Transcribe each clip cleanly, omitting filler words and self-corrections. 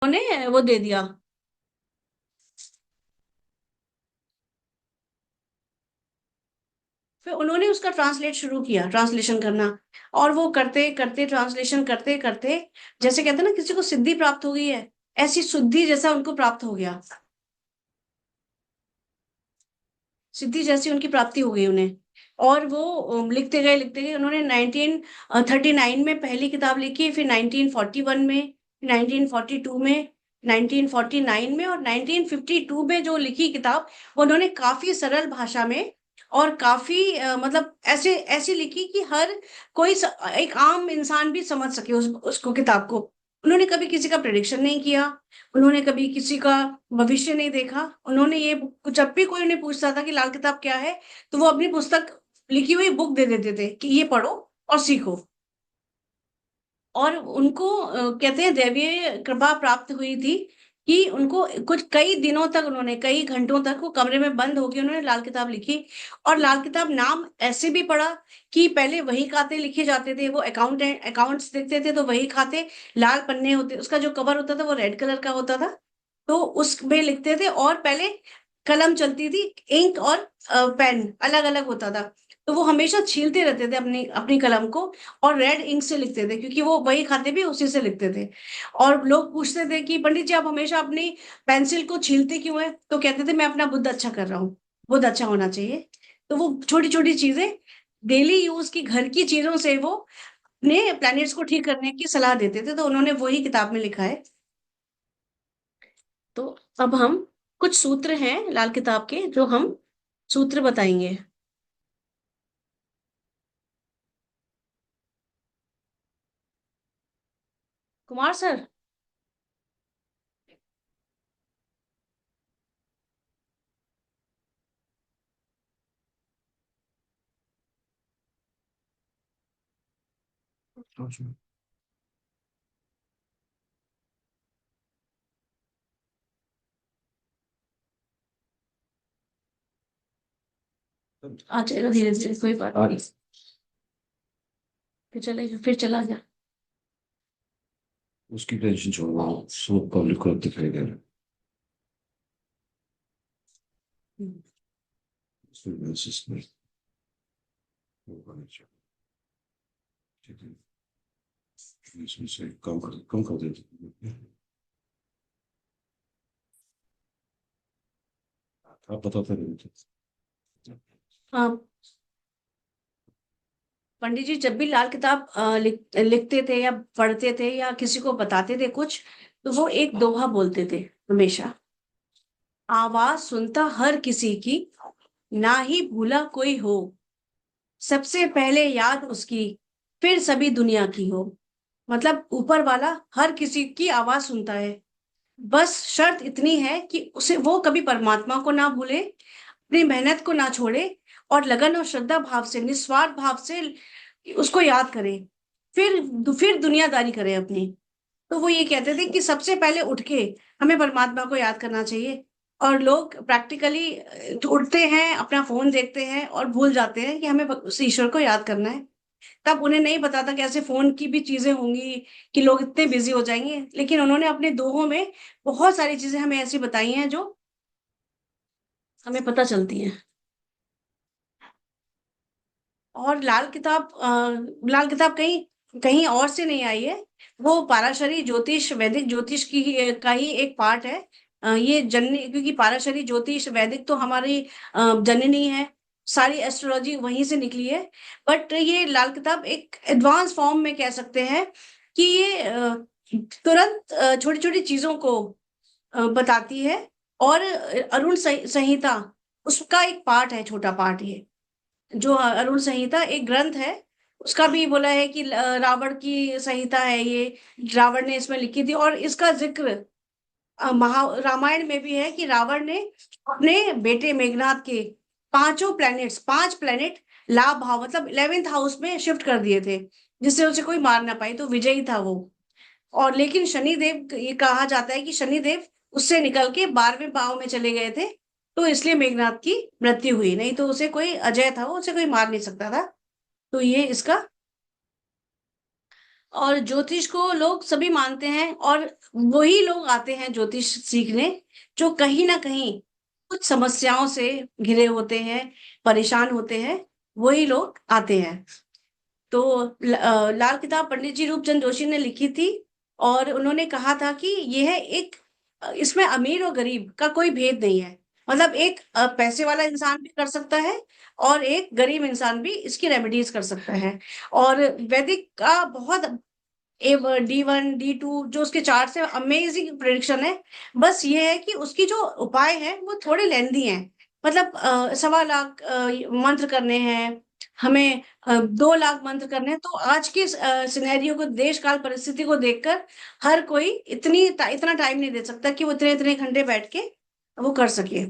उन्होंने वो दे दिया। फिर उन्होंने उसका ट्रांसलेट शुरू किया, ट्रांसलेशन करना। और वो करते करते, ट्रांसलेशन करते करते, जैसे कहते हैं ना किसी को सिद्धि प्राप्त हो गई है, ऐसी शुद्धि जैसा उनको प्राप्त हो गया। सिद्धि जैसी उनकी प्राप्ति हो गई उन्हें। और वो लिखते गए लिखते गए। उन्होंने 1939 में पहली किताब लिखी, फिर 1941 में, 1942 में, 1949 में, और 1952 में जो लिखी किताब, वो उन्होंने काफी सरल भाषा में और काफी मतलब ऐसे ऐसी लिखी कि हर कोई एक आम इंसान भी समझ सके उसको, किताब को। उन्होंने कभी किसी का प्रेडिक्शन नहीं किया, उन्होंने कभी किसी का भविष्य नहीं देखा। उन्होंने ये जब भी कोई उन्हें पूछता था कि लाल किताब क्या है, तो वो अपनी पुस्तक, लिखी हुई बुक दे देते थे कि ये पढ़ो और सीखो। और उनको कहते हैं दैवीय कृपा प्राप्त हुई थी कि उनको कुछ कई दिनों तक, उन्होंने कई घंटों तक वो कमरे में बंद होकर उन्होंने लाल किताब लिखी। और लाल किताब नाम ऐसे भी पड़ा कि पहले वही खाते लिखे जाते थे, वो अकाउंट्स देखते थे तो वही खाते, लाल पन्ने होते, उसका जो कवर होता था वो रेड कलर का होता था, तो उसमें लिखते थे। और पहले कलम चलती थी, इंक और पेन अलग अलग होता था, तो वो हमेशा छीलते रहते थे अपनी अपनी कलम को, और रेड इंक से लिखते थे क्योंकि वो वही खाते भी उसी से लिखते थे। और लोग पूछते थे कि पंडित जी आप हमेशा अपनी पेंसिल को छीलते क्यों है, तो कहते थे मैं अपना बुद्ध अच्छा कर रहा हूँ, बुद्ध अच्छा होना चाहिए। तो वो छोटी छोटी चीजें, डेली यूज की घर की चीजों से वो अपने प्लैनेट्स को ठीक करने की सलाह देते थे, तो उन्होंने वही किताब में लिखा है। तो अब हम कुछ सूत्र हैं लाल किताब के जो हम सूत्र बताएंगे। कुमार सर। आ जाएगा धीरे धीरे, कोई बात नहीं। फिर चलेगा, फिर चला गया। उसकी टेंशन छोड़ो, सब पब्लिक को अब दिखाई दे रहा है। हम्म। उसमें मैसेज नहीं होगा नीचे। ठीक है, इसमें से कम कर देते हैं। आप बताते रहे थे। हाँ, पंडित जी जब भी लाल किताब लिखते थे या पढ़ते थे या किसी को बताते थे कुछ, तो वो एक दोहा बोलते थे हमेशा। आवाज सुनता हर किसी की, ना ही भूला कोई हो, सबसे पहले याद उसकी, फिर सभी दुनिया की हो। मतलब ऊपर वाला हर किसी की आवाज सुनता है, बस शर्त इतनी है कि उसे वो कभी परमात्मा को ना भूले, अपनी मेहनत को ना छोड़े, और लगन और श्रद्धा भाव से, निस्वार्थ भाव से उसको याद करे, फिर दुनियादारी करे अपनी। तो वो ये कहते थे कि सबसे पहले उठ के हमें परमात्मा को याद करना चाहिए। और लोग प्रैक्टिकली उठते हैं, अपना फोन देखते हैं और भूल जाते हैं कि हमें उस ईश्वर को याद करना है। तब उन्हें नहीं पता था कैसे फोन की भी चीजें होंगी कि लोग इतने बिजी हो जाएंगे, लेकिन उन्होंने अपने दोहों में बहुत सारी चीजें हमें ऐसी बताई हैं जो हमें पता चलती हैं। और लाल किताब कहीं कहीं और से नहीं आई है, वो पाराशरी ज्योतिष, वैदिक ज्योतिष की का ही एक पार्ट है। ये जननी, क्योंकि पाराशरी ज्योतिष वैदिक तो हमारी जननी है, सारी एस्ट्रोलॉजी वहीं से निकली है। बट ये लाल किताब एक एडवांस फॉर्म में कह सकते हैं कि ये तुरंत छोटी छोटी चीजों को बताती है। और अरुण संहिता उसका एक पार्ट है, छोटा पार्ट ये। जो अरुण संहिता एक ग्रंथ है, उसका भी बोला है कि रावण की संहिता है ये, रावण ने इसमें लिखी थी। और इसका जिक्र महा रामायण में भी है कि रावण ने अपने बेटे मेघनाथ के पांचों प्लैनेट्स, पांच प्लैनेट लाभ भाव मतलब 11th हाउस में शिफ्ट कर दिए थे, जिससे उसे कोई मार ना पाए, तो विजयी था वो। और लेकिन शनिदेव, ये कहा जाता है कि शनिदेव उससे निकल के 12वें भाव में चले गए थे, तो इसलिए मेघनाथ की मृत्यु हुई, नहीं तो उसे कोई, अजय था वो, उसे कोई मार नहीं सकता था। तो ये इसका और ज्योतिष को लोग सभी मानते हैं, और वही लोग आते हैं ज्योतिष सीखने जो कहीं ना कहीं कुछ समस्याओं से घिरे होते हैं, परेशान होते हैं, वही लोग आते हैं। तो लाल किताब पंडित जी रूपचंद जोशी ने लिखी थी, और उन्होंने कहा था कि यह एक इसमें अमीर और गरीब का कोई भेद नहीं है। मतलब एक पैसे वाला इंसान भी कर सकता है, और एक गरीब इंसान भी इसकी रेमेडीज कर सकता है। और वैदिक का बहुत ए D1 D2 जो उसके चार्ट है, अमेजिंग प्रिडिक्शन है। बस ये है कि उसकी जो उपाय है वो थोड़े लेंदी हैं। मतलब 1.25 लाख मंत्र करने हैं हमें, 2 लाख मंत्र करने हैं। तो आज के सिनेरियो को, देश काल परिस्थिति को देखकर हर कोई इतना टाइम नहीं दे सकता कि वो इतने इतने घंटे बैठ के वो कर सके।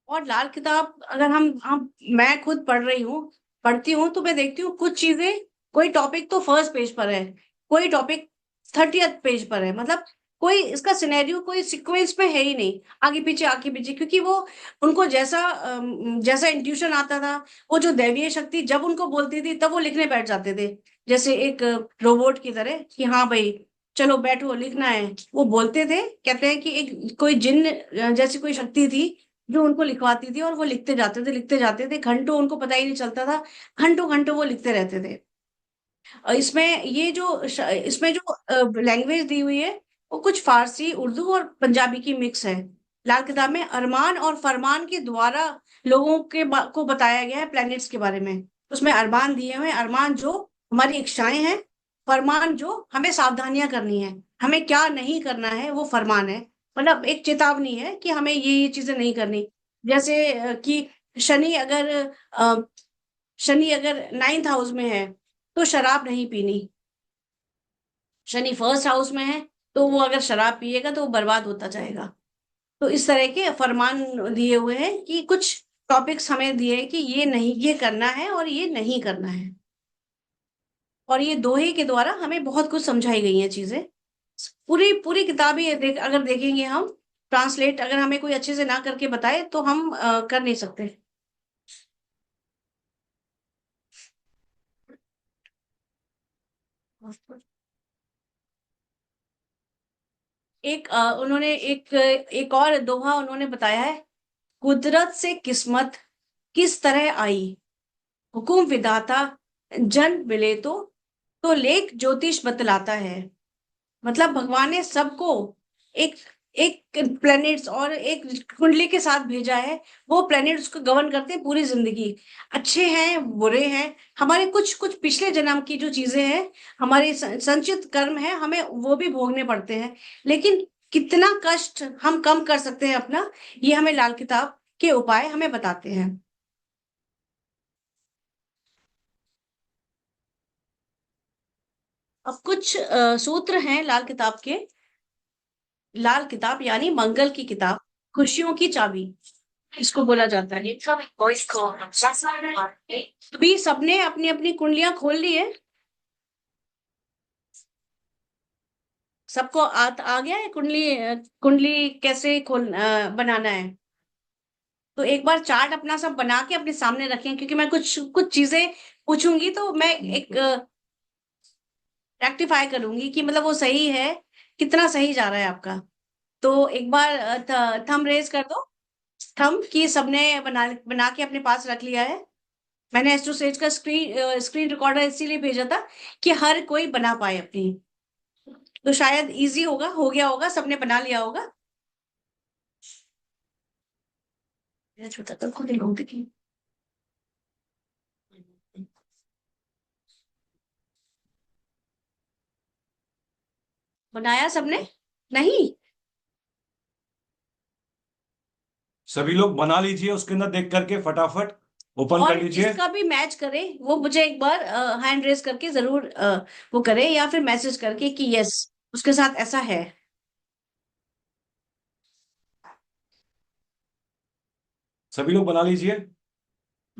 और लाल किताब अगर हम मैं खुद पढ़ रही हूँ, पढ़ती हूँ, तो मैं देखती हूँ कुछ चीजें, कोई टॉपिक तो फर्स्ट पेज पर है, कोई टॉपिक 30th पेज पर है। मतलब कोई इसका सिनेरियो कोई सीक्वेंस में है ही नहीं, आगे पीछे, क्योंकि वो उनको जैसा इंट्यूशन आता था, वो जो दैवीय शक्ति जब उनको बोलती थी तब वो लिखने बैठ जाते थे, जैसे एक रोबोट की तरह कि हाँ भाई चलो बैठो लिखना है। वो बोलते थे, कहते हैं कि एक कोई जिन्न जैसी कोई शक्ति थी जो उनको लिखवाती थी, और वो लिखते जाते थे, घंटों उनको पता ही नहीं चलता था, घंटों घंटों वो लिखते रहते थे। इसमें जो लैंग्वेज दी हुई है वो कुछ फारसी, उर्दू और पंजाबी की मिक्स है। लाल किताब में अरमान और फरमान के द्वारा को बताया गया है प्लैनेट्स के बारे में। उसमें अरमान दिए हुए हैं, अरमान जो हमारी इच्छाएं हैं, फरमान जो हमें सावधानियां करनी है, हमें क्या नहीं करना है वो फरमान है। मतलब एक चेतावनी है कि हमें ये चीजें नहीं करनी। जैसे कि शनि अगर अ, शनि अगर 9th हाउस में है तो शराब नहीं पीनी। शनि फर्स्ट हाउस में है तो वो अगर शराब पिएगा तो वो बर्बाद होता जाएगा। तो इस तरह के फरमान दिए हुए हैं कि कुछ टॉपिक्स हमें दिए हैं कि ये नहीं, ये करना है और ये नहीं करना है। और ये दोहे के द्वारा हमें बहुत कुछ समझाई गई हैं चीजें। पूरी पूरी किताब ही अगर देखेंगे हम, ट्रांसलेट अगर हमें कोई अच्छे से ना करके बताए तो हम कर नहीं सकते। उन्होंने एक और दोहा उन्होंने बताया है। कुदरत से किस्मत किस तरह आई, हुकुम विधाता जन मिले तो लेख ज्योतिष बतलाता है। मतलब भगवान ने सबको एक एक प्लैनेट्स और एक कुंडली के साथ भेजा है। वो प्लैनेट्स को गवर्न करते हैं पूरी जिंदगी, अच्छे हैं बुरे हैं। हमारे कुछ कुछ पिछले जन्म की जो चीजें हैं, हमारे संचित कर्म है, हमें वो भी भोगने पड़ते हैं। लेकिन कितना कष्ट हम कम कर सकते हैं अपना, ये हमें लाल किताब के उपाय हमें बताते हैं। अब कुछ सूत्र हैं लाल किताब के। लाल किताब यानी मंगल की किताब, खुशियों की चाबी इसको बोला जाता है। अभी सबने अपनी अपनी कुंडलियां खोल ली है। सबको आ गया है कुंडली, कुंडली कैसे बनाना है। तो एक बार चार्ट अपना सब बना के अपने सामने रखें, क्योंकि मैं कुछ कुछ चीजें पूछूंगी तो मैं एक रेक्टिफाई करूंगी कि मतलब वो सही है, कितना सही जा रहा है आपका। तो एक बार थंब रेज कर दो, थंब की सबने बना बना के अपने पास रख लिया है। मैंने एस्ट्रोसेज का स्क्रीन रिकॉर्डर इसीलिए भेजा था कि हर कोई बना पाए अपनी। तो शायद इजी होगा, हो गया होगा, सबने बना लिया होगा। मेरा छोटा तो खुद ही लोग देखी। बनाया सबने? नहीं। सभी लोग बना लीजिए, उसके अंदर देख करके फटाफट ओपन और कर लीजिए। जिसका भी मैच करे वो मुझे एक बार हैंड रेस करके जरूर वो करे, या फिर मैसेज करके कि यस उसके साथ ऐसा है। सभी लोग बना लीजिए।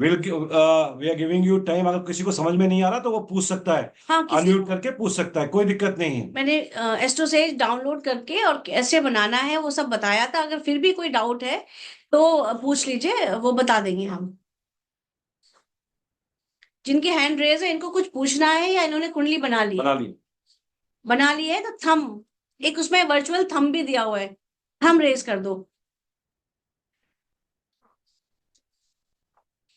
We are giving you time, अगर किसी को समझ में नहीं आ रहा तो वो पूछ सकता है, हाँ, किसी अनम्यूट करके पूछ सकता है, कोई दिक्कत नहीं है। मैंने एस्ट्रोसेज डाउनलोड करके और कैसे बनाना है वो सब बताया था। अगर फिर भी कोई डाउट है तो पूछ लीजिए, वो बता देंगे हम। जिनके हैंड रेज है इनको कुछ पूछना है या इन्होंने कुंडली बना ली? बना ली। बना ली है तो थम, एक उसमें वर्चुअल थम भी दिया हुआ है, थम रेज कर दो।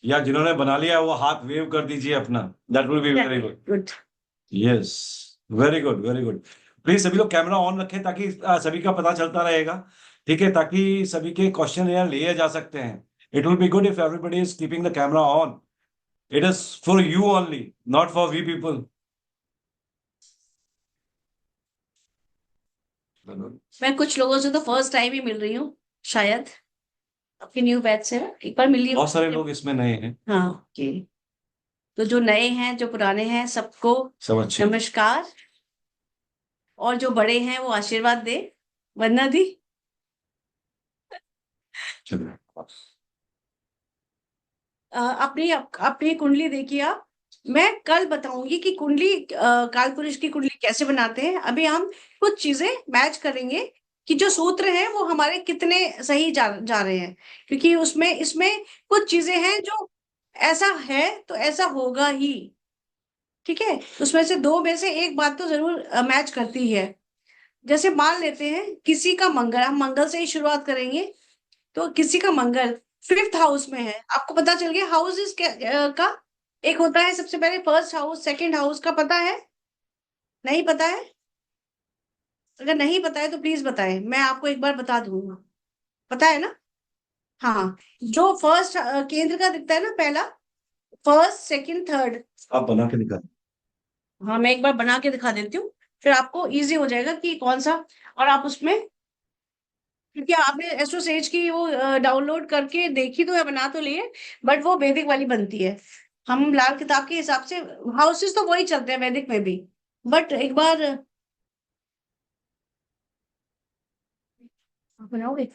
या जिन्होंने बना लिया वो हाथ वेव कर दीजिए अपना, that will be very good. Good. Yes, very good very good. Please सभी लोग कैमरा ऑन रखें ताकि सभी का पता चलता रहेगा, ठीक है, ताकि सभी के क्वेश्चन यहाँ लिए जा सकते हैं। It will be good if everybody is keeping the camera on. It is for you only, not for we people. मैं कुछ लोगों से तो फर्स्ट टाइम ही मिल रही हूँ शायद, आपके न्यू बैच से। एक बार मिली बहुत सारे हूँ। लोग इसमें नए हैं। हाँ, ओके। तो जो नए हैं जो पुराने हैं सबको सब अच्छे। नमस्कार। और जो बड़े हैं वो आशीर्वाद दे, वरना दी। चलिए। अपनी अपनी कुंडली देखिए आप। मैं कल बताऊंगी कि कुंडली काल पुरुष की कुंडली कैसे बनाते हैं। अभी हम कुछ चीजें मैच करेंगे कि जो सूत्र हैं वो हमारे कितने सही जा रहे हैं, क्योंकि उसमें इसमें कुछ चीजें हैं जो ऐसा है तो ऐसा होगा ही। ठीक है, उसमें से दो में से एक बात तो जरूर मैच करती है। जैसे मान लेते हैं किसी का मंगल, हम मंगल से ही शुरुआत करेंगे। तो किसी का मंगल फिफ्थ हाउस में है, आपको पता चल गया हाउस इस का। एक होता है सबसे पहले फर्स्ट हाउस, सेकंड हाउस का पता है? नहीं पता है? अगर नहीं पता है तो प्लीज बताएं, मैं आपको एक बार बता दूंगा। पता है ना? हाँ। जो फर्स्ट केंद्र का दिखता है ना, पहला, फर्स्ट सेकंड थर्ड। आप बना के दिखा। हाँ, मैं एक बार बना के दिखा देती हूँ, फिर आपको इजी हो जाएगा कि कौन सा। और आप उसमें, क्योंकि आपने एस्ट्रोसेज की वो डाउनलोड करके देखी तो है, बना तो लिए, बट वो वैदिक वाली बनती है। हम लाल किताब के हिसाब से हाउसेस तो वही चलते हैं वैदिक में भी, बट एक बार आप बनाओगे?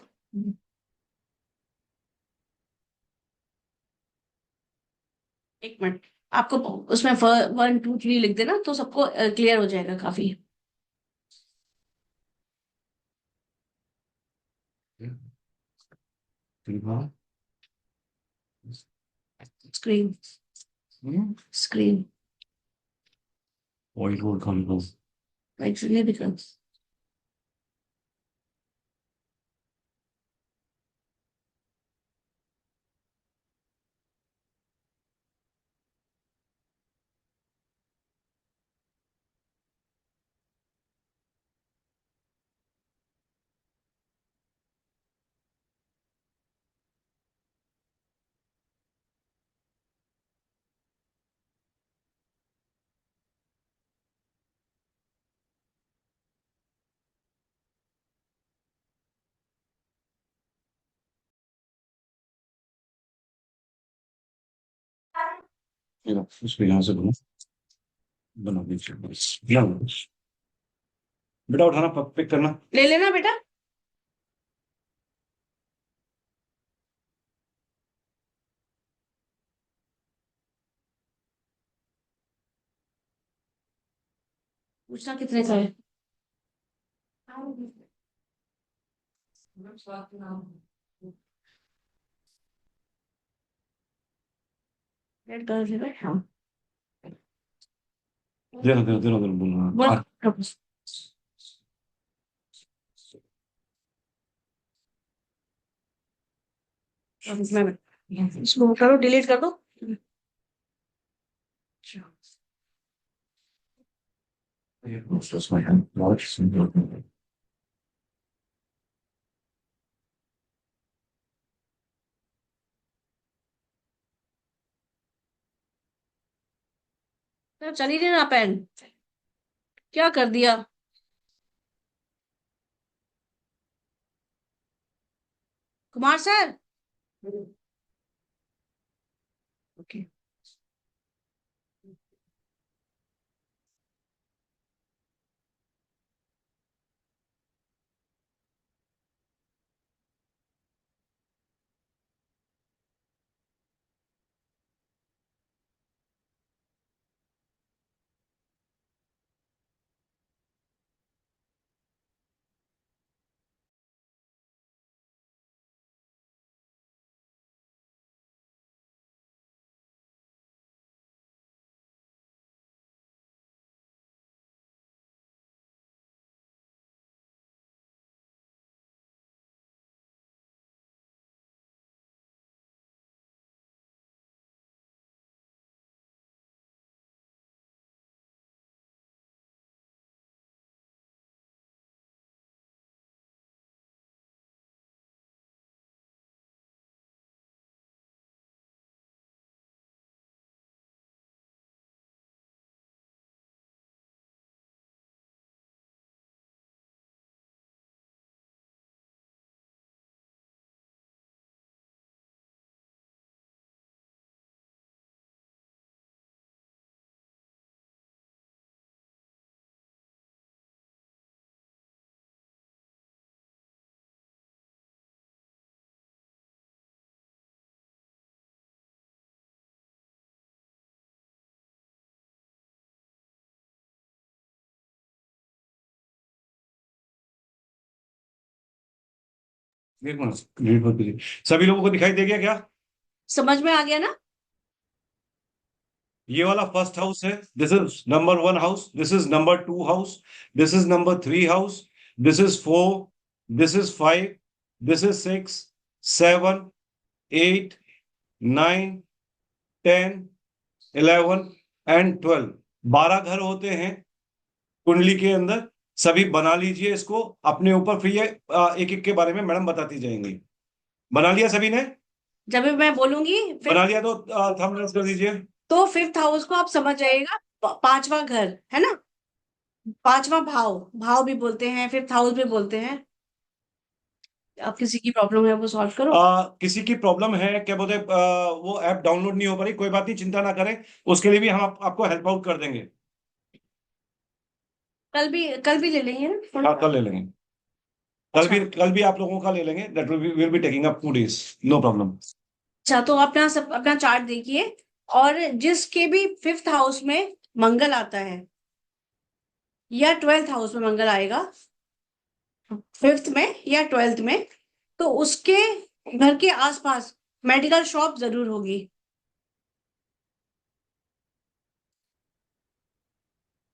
एक मिनट, आपको उसमें 1 2 3 लिख देना तो सबको क्लियर हो जाएगा काफी। स्क्रीन, स्क्रीन ऑयल रोड कम लो। एक्चुअली दिखा। इसको यहाँ से बना, बना दीजिए या बेटा उठाना, पिक करना। ले लेना बेटा। पूछना कितने का है? रेड कलर से right? हाँ। देना देना देना देना बोलना। बोल। इसको करो, डिलीट कर दो। That's my hand. Large. तो चल ही नहीं रहा पेन, क्या कर दिया? कुमार सर। ओके। एक मिनट, रीड मत कीजिए। सभी लोगों को दिखाई दे गया क्या? समझ में आ गया ना? ये वाला फर्स्ट हाउस है, this is number 1 house, this is number 2 house, this is number 3 house, this is 4, this is 5, this is 6, 7, 8, 9, 10, 11 and 12। 12 घर होते हैं कुंडली के अंदर। सभी बना लीजिए इसको अपने ऊपर, फिर ये एक एक के बारे में मैडम बताती जाएंगी। बना लिया सभी ने? जब भी मैं बोलूंगी बना फिफ्थ, लिया तो थंब रेज कर दीजिए। तो फिफ्थ हाउस को आप समझ जाइएगा, पांचवा घर है ना, पांचवा भाव, भाव भी बोलते हैं, फिफ्थ हाउस भी बोलते हैं। अब किसी की प्रॉब्लम है वो सॉल्व करो। किसी की प्रॉब्लम है क्या बोलते वो ऐप डाउनलोड नहीं हो पा रही, कोई बात नहीं, चिंता ना करें, उसके लिए भी हम आपको हेल्प आउट कर देंगे। कल भी ले लेंगे ना। हाँ, कल ले लेंगे। अच्छा। कल भी आप लोगों का ले लेंगे, that will be taking up 2 days, no problem. अच्छा, तो अपना चार्ट देखिए, और जिसके भी फिफ्थ हाउस में मंगल आता है या ट्वेल्थ हाउस में मंगल आएगा, फिफ्थ में या ट्वेल्थ में, तो उसके घर के आसपास मेडिकल शॉप जरूर होगी,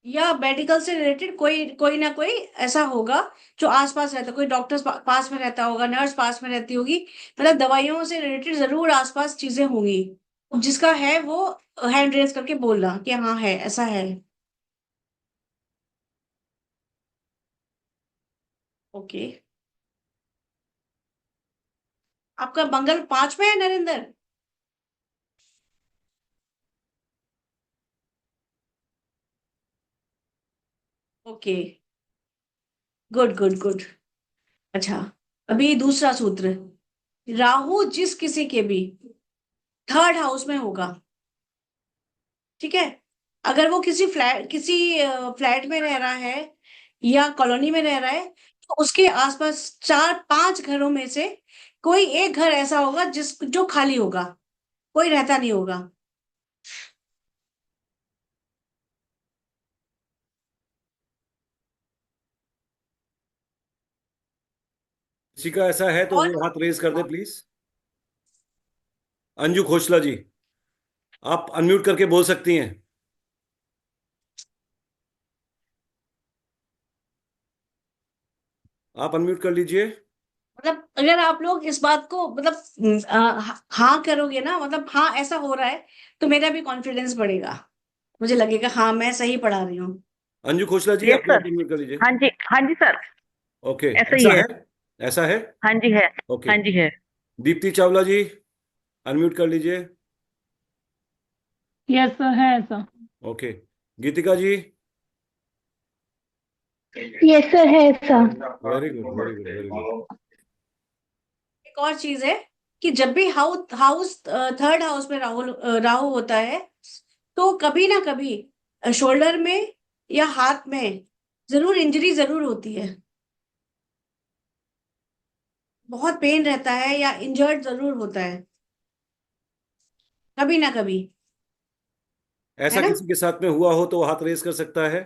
या मेडिकल से रिलेटेड कोई कोई ना कोई ऐसा होगा जो आसपास रहता, कोई डॉक्टर पास में रहता होगा, नर्स पास में रहती होगी, मतलब दवाइयों से रिलेटेड जरूर आसपास चीजें होंगी। जिसका है वो हैंड रेज करके बोलना कि हाँ है, ऐसा है। ओके। आपका मंगल 5 में है Narendra? Okay, good good good. अच्छा, अभी दूसरा सूत्र, राहु जिस किसी के भी थर्ड हाउस में होगा, ठीक है, अगर वो किसी फ्लैट में रह रहा है या कॉलोनी में रह रहा है, तो उसके आसपास 4-5 घरों में से कोई एक घर ऐसा होगा जिस जो खाली होगा, कोई रहता नहीं होगा। किसी का ऐसा है तो और वो हाथ रेज कर दे प्लीज। अंजू खोसला जी, आप अनम्यूट करके बोल सकती हैं। आप अनम्यूट कर लीजिए। मतलब अगर आप लोग इस बात को मतलब हाँ करोगे ना, मतलब हाँ ऐसा हो रहा है, तो मेरा भी कॉन्फिडेंस बढ़ेगा, मुझे लगेगा हाँ मैं सही पढ़ा रही हूँ। अंजू खोसला जी, यस अपने आप सर। अनम्यूट कर लीजिए। हाँ जी, हाँ जी सर। ओके, ऐसा ही ऐसा है। है? ऐसा है? हाँ जी है। ओके। हाँ जी है। दीप्ति चावला जी, अनम्यूट कर लीजिए। यस सर, है ऐसा। ओके। गीतिका जी। यस सर, है ऐसा। Very good, very good, very good. एक और चीज है कि जब भी हाउस थर्ड हाउस में राहु होता है, तो कभी ना कभी शोल्डर में या हाथ में जरूर इंजरी जरूर होती है, बहुत पेन रहता है या इंजर्ड जरूर होता है, कभी ना कभी, है ऐसा ना। किसी के साथ में हुआ हो तो वो हाथ रेज कर सकता है।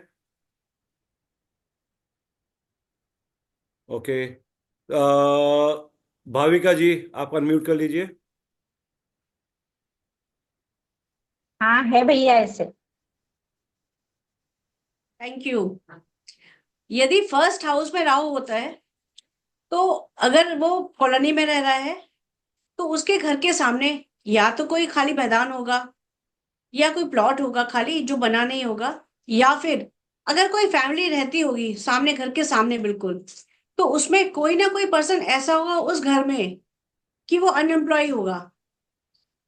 ओके। भाविका जी, आप अनम्यूट कर लीजिए। हाँ है भैया ऐसे। Thank you. यदि फर्स्ट हाउस में राहु होता है, तो अगर वो कॉलोनी में रह रहा है, तो उसके घर के सामने या तो कोई खाली मैदान होगा, या कोई प्लॉट होगा खाली जो बना नहीं होगा, या फिर अगर कोई फैमिली रहती होगी सामने, घर के सामने बिल्कुल, तो उसमें कोई ना कोई पर्सन ऐसा होगा उस घर में कि वो अनएम्प्लॉय होगा।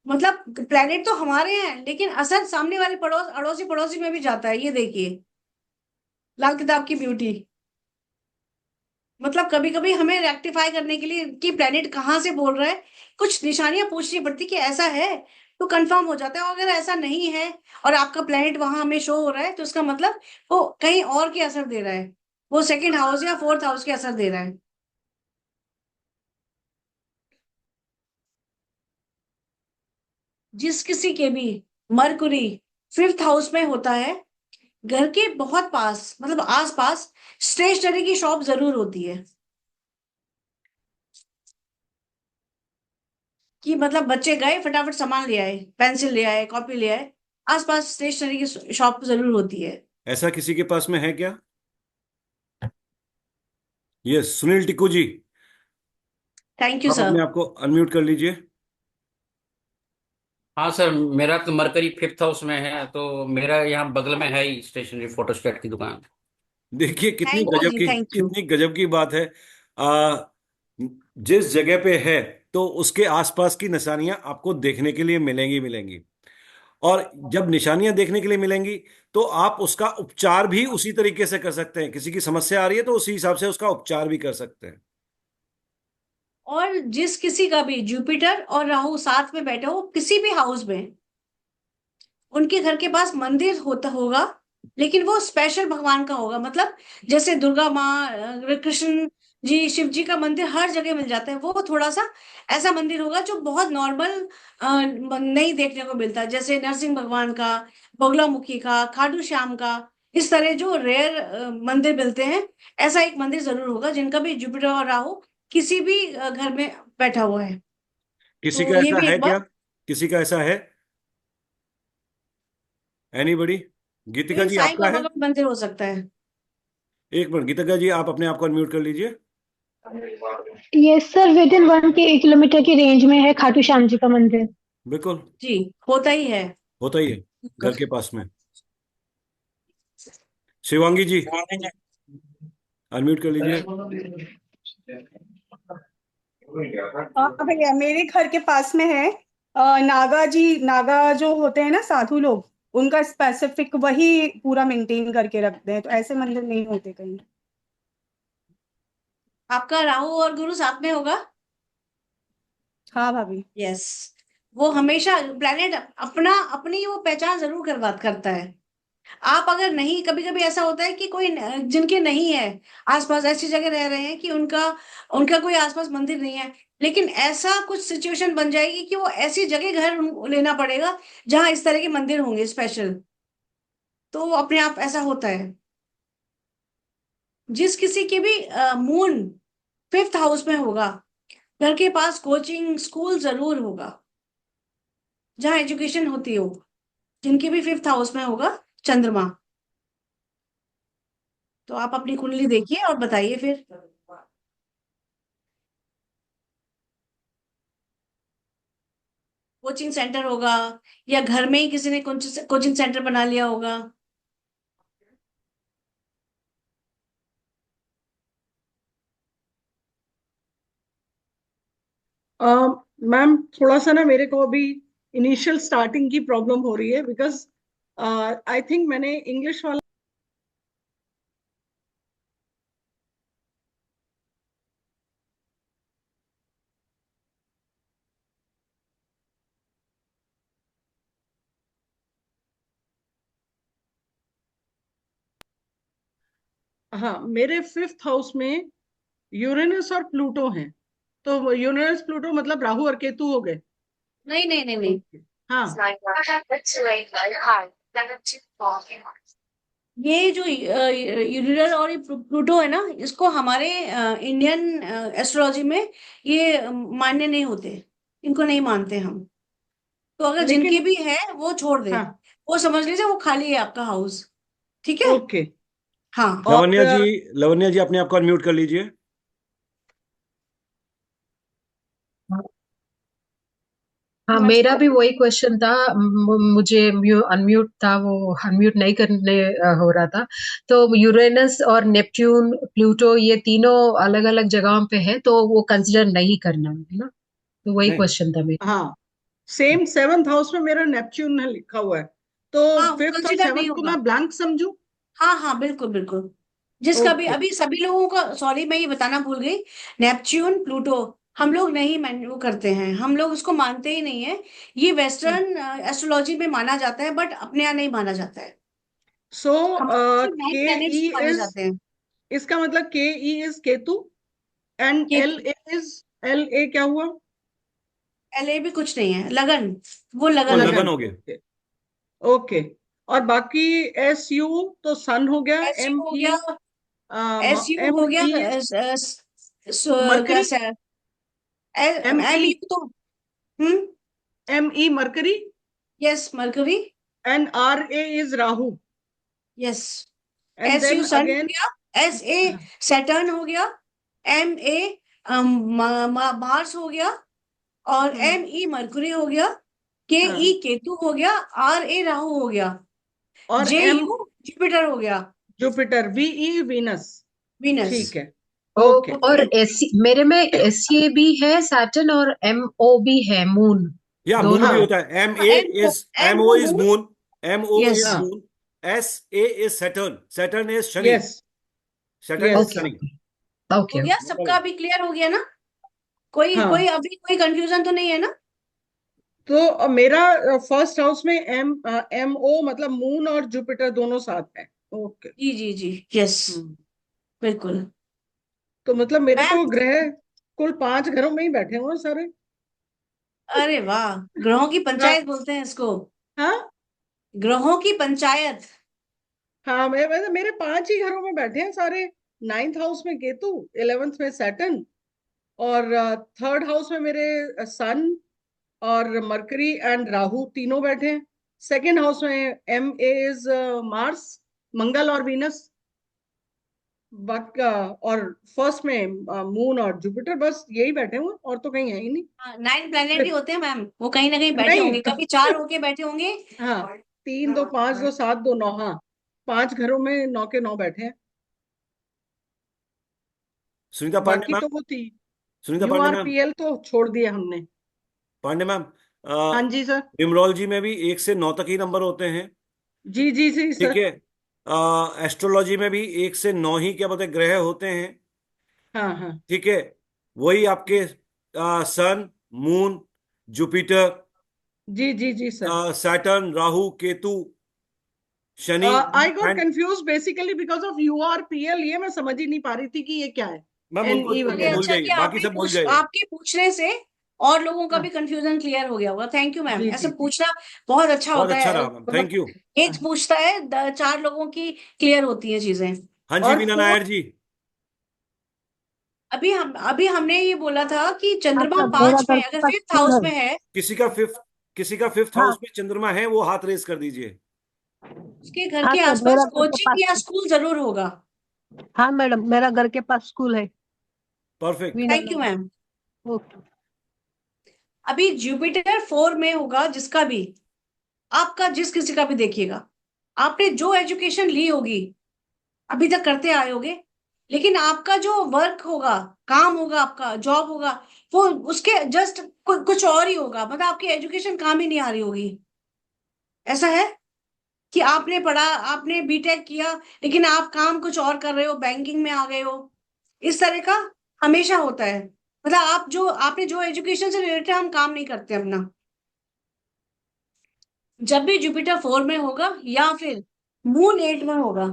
मतलब प्लेनेट तो हमारे हैं, लेकिन असर सामने वाले अड़ोसी पड़ोसी में भी जाता है, ये देखिए लाल किताब की ब्यूटी। मतलब कभी कभी हमें रेक्टिफाई करने के लिए कि प्लेनेट कहाँ से बोल रहा है, कुछ निशानियां पूछनी पड़ती कि ऐसा है, तो कंफर्म हो जाता है। और अगर ऐसा नहीं है और आपका प्लेनेट वहां हमें शो हो रहा है, तो इसका मतलब वो कहीं और के असर दे रहा है, वो सेकंड हाउस या फोर्थ हाउस के असर दे रहा है। जिस किसी के भी मरकुरी फिफ्थ हाउस में होता है, घर के बहुत पास मतलब आसपास स्टेशनरी की शॉप जरूर होती है। कि मतलब बच्चे गए फटाफट सामान ले आए, पेंसिल ले आए, कॉपी ले आए। आसपास स्टेशनरी की शॉप जरूर होती है। ऐसा किसी के पास में है क्या? Yes, Sunil Tikku ji, thank you आप सर। अपने आप को अनम्यूट कर लीजिए। हाँ सर, मेरा तो मरकरी फिफ्थ हाउस में है, तो मेरा यहाँ बगल में है ही स्टेशनरी फोटोस्टेट की दुकान। देखिए कितनी थैंक यू गजब जी, की, थैंक यू। कितनी गजब की बात है। आ, जिस जगह पे है तो उसके आसपास की निशानियां आपको देखने के लिए मिलेंगी मिलेंगी। और जब निशानियां देखने के लिए मिलेंगी तो आप उसका उपचार भी उसी तरीके से कर सकते हैं। किसी की समस्या आ रही है तो उसी हिसाब से उसका उपचार भी कर सकते हैं। और जिस किसी का भी जुपिटर और राहु साथ में बैठे हो किसी भी हाउस में, उनके घर के पास मंदिर होता होगा, लेकिन वो स्पेशल भगवान का होगा। मतलब जैसे दुर्गा माँ, कृष्ण जी, शिव जी का मंदिर हर जगह मिल जाता है, वो थोड़ा सा ऐसा मंदिर होगा जो बहुत नॉर्मल नहीं देखने को मिलता। जैसे नरसिंह भगवान का, बगलामुखी का, खाटू श्याम का, इस तरह जो रेयर मंदिर मिलते हैं, ऐसा एक मंदिर जरूर होगा जिनका भी जुपिटर और राहु किसी भी घर में बैठा हुआ है। किसी तो का ये ऐसा भी है एक क्या? बात। किसी का ऐसा है? एनीबडी? गीतिका ये जी साईं आपका बाबा है? का भी मंदिर हो सकता है। एक मिनट गीतिका जी, आप अपने आप को अनम्यूट कर लीजिए। Yes sir, with in 1 kilometre की रेंज में है खाटू श्याम जी का मंदिर। बिल्कुल, जी, होता ही है। होता ही है घर के पास में। शिवांगी जी, अनम्यूट कर लीजिए। हाँ भैया, मेरे घर के पास में है। नागा जी, नागा जो होते हैं ना साधु लोग, उनका स्पेसिफिक वही पूरा मेंटेन करके रखते हैं, तो ऐसे मंदिर नहीं होते कहीं। आपका राहु और गुरु साथ में होगा। हाँ भाभी। यस। वो हमेशा प्लेनेट अपना अपनी वो पहचान जरूर करता है। आप अगर नहीं, कभी कभी ऐसा होता है कि कोई जिनके नहीं है आसपास, ऐसी जगह रह रहे हैं कि उनका उनका कोई आसपास मंदिर नहीं है, लेकिन ऐसा कुछ सिचुएशन बन जाएगी कि वो ऐसी जगह घर लेना पड़ेगा जहां इस तरह के मंदिर होंगे स्पेशल। तो वो अपने आप ऐसा होता है। जिस किसी की भी मून फिफ्थ हाउस में होगा, घर के पास कोचिंग स्कूल जरूर होगा जहाँ एजुकेशन होती हो। जिनके भी फिफ्थ हाउस में होगा चंद्रमा, तो आप अपनी कुंडली देखिए और बताइए फिर। कोचिंग सेंटर होगा, या घर में ही किसी ने कोचिंग सेंटर बना लिया होगा। मैम थोड़ा सा ना मेरे को अभी इनिशियल स्टार्टिंग की प्रॉब्लम हो रही है, बिकॉज आई थिंक मैंने इंग्लिश वाला। हाँ, मेरे फिफ्थ हाउस में यूरेनस और प्लूटो हैं। तो यूरेनस प्लूटो मतलब राहु और केतु हो गए। नहीं नहीं नहीं नहीं, हाँ। ये जो यूरिनल और ये प्लूटो है ना, इसको हमारे इंडियन एस्ट्रोलॉजी में ये मान्य नहीं होते। इनको नहीं मानते हम। तो अगर जिनके लेकिन भी है वो छोड़ दे। हाँ, वो समझ लीजिए वो खाली है आपका हाउस। ठीक है। ओके। हाँ। और लवन्या जी अपने आप को अनम्यूट कर लीजिए। हाँ, मेरा भी वही क्वेश्चन था। मुझे अनम्यूट था, वो अनम्यूट नहीं करने हो रहा था। तो यूरेनस और नेपट्यून, प्लूटो, ये तीनों अलग अलग जगहों पे है, तो वो कंसिडर नहीं करना है ना? तो वही नहीं, क्वेश्चन था मेरा। हाँ, सेम सेवंथ हाउस में मेरा नेपच्यून है लिखा हुआ है। तो हाँ, वो फिफ्थ और कंसिडर नहीं सेवंथ को होगा। मैं ब्लैंक समझू? हाँ हाँ, बिल्कुल बिल्कुल। जिसका भी ओके। अभी सभी लोगों का, सॉरी मैं ये बताना भूल गई, नेपच्यून प्लूटो हम लोग नहीं वो करते हैं, हम लोग उसको मानते ही नहीं है। ये वेस्टर्न एस्ट्रोलॉजी में माना जाता है, बट अपने यहाँ नहीं माना जाता है। सो हमारे नाइन के प्लैनेट्स ई माने इज, जाते हैं। इसका मतलब के E is Ketu, and L Ketu. A is, L A क्या हुआ? एलए भी कुछ नहीं है, लगन। वो वो लगन है। लगन लगन। हो गया। ओके। ओके। और बाकी एस यू तो सन हो गया। एसयू एम हो ई, गया। एसयू एम हो गया। E Mercury. कैसा है? M E. एमयू तो ME Mercury yes Mercury, and RA is Rahu. Yes, And SU then sun हो again, गया, SA सैटर्न हो गया, MA मार्स हो गया, और ME मरकरी हो गया, KE केतु हो गया, RA राहु हो गया, और JU जुपिटर हो गया, जुपिटर, VE वीनस। वीनस। ठीक है, ओके। ओके। और मेरे में SCA भी है सैटर्न, और MO भी है मून। या मून दोनों भी होता है। MO is moon, MO Yes. Is moon, SA is Saturn, Saturn is Shani, yes, Saturn is Yes. Shani. Okay. हो गया, सबका भी क्लियर हो गया ना? कोई हाँ। कोई अभी कोई कंफ्यूजन तो नहीं है ना? तो मेरा फर्स्ट हाउस में MO मतलब मून और जुपिटर दोनों साथ है। ओके। जी जी जी, यस, बिल्कुल। तो मतलब मेरे तो मैम, ग्रह कुल 5 घरों में ही बैठे हुए हैं सारे। अरे वाह, ग्रहों की पंचायत बोलते हैं इसको, हाँ ग्रहों की पंचायत। हाँ, मेरे 5 ही घरों में बैठे हैं सारे। 9th हाउस में केतु, 11th में सैटर्न, और 3rd हाउस में मेरे सन और मरकरी एंड राहु तीनों बैठे हैं। 2nd हाउस में MA इज मार्स, मंगल और वीनस। और फर्स्ट में मून और जुपिटर, बस यही बैठे हुए, और तो कहीं है ही नहीं। 9 प्लैनेट ही होते हैं मैम, वो कहीं ना कहीं बैठे नहीं होंगे, कभी 4 होके बैठे होंगे। हाँ, 3 2 5 2 7 2 9, हाँ 5 घरों में 9 के 9 बैठे हैं। सुनीता पांडे बाकी मैम, तो वो थी सुनीता पांडे मैम, URPL तो छोड़ दिया हमने। पांडे मैम, हाँ जी सर। न्यूमरोलॉजी में भी 1 से 9 तक ही नंबर होते हैं। जी जी जी ठीक सर। है। एस्ट्रोलॉजी में भी 1 से 9 ही क्या बोलते हैं ग्रह होते हैं। हाँ हाँ ठीक है। वही आपके सन, मून, जुपिटर, जी जी जी sir. Saturn, Rahu, Ketu, Shani I got and confuse basically because of URPL, ये मैं समझ ही नहीं पा रही थी कि ये क्या है। मैम उनको NE उनको चलिए, वगैरह। भूल अच्छा जाइए, कि बाकी सब भूल जाइए। आपके पूछने से और लोगों का हाँ, भी कंफ्यूजन क्लियर हो गया होगा। थैंक यू मैम, जी ऐसे जी पूछना बहुत अच्छा बहुत होता अच्छा है, रहा मैम, थैंक यू। एक पूछता है 4 लोगों की क्लियर होती है चीजें। हाँ जी और वीना 4 नायर जी। अभी हमने ये बोला था कि चंद्रमा अच्छा, मेरा 5 घर में के अगर पास 5th स्कूल हाउस है। में है, किसी का फिफ्थ हाँ हाउस में चंद्रमा है, वो हाथ रेस कर दीजिए। उसके घर हाँ के सर, मेरा आसपास घर के कोचिंग पास, या स्कूल जरूर होगा। हाँ मैडम, मेरा घर के पास स्कूल है। Perfect. Veena thank you Nair. Ma'am. Okay. अभी जुपिटर 4 में होगा, जिसका भी आपका, जिस किसी का भी देखिएगा, आपने जो एजुकेशन ली होगी, अभी तक करते आए होगे, लेकिन आपका जो वर्क होगा, काम होगा, आपका जॉब होगा, वो उसके जस्ट कुछ और ही होगा, मतलब आपकी एजुकेशन काम ही नहीं आ रही होगी। ऐसा है कि आपने पढ़ा, आपने बीटेक किया, लेकिन आप काम कुछ और कर रहे हो, बैंकिंग में आ गए हो। इस तरह का हमेशा होता है, मतलब आपने जो एजुकेशन से रिलेटेड, हम काम नहीं करते अपना। जब भी जुपिटर 4 में होगा या फिर मून 8 में होगा,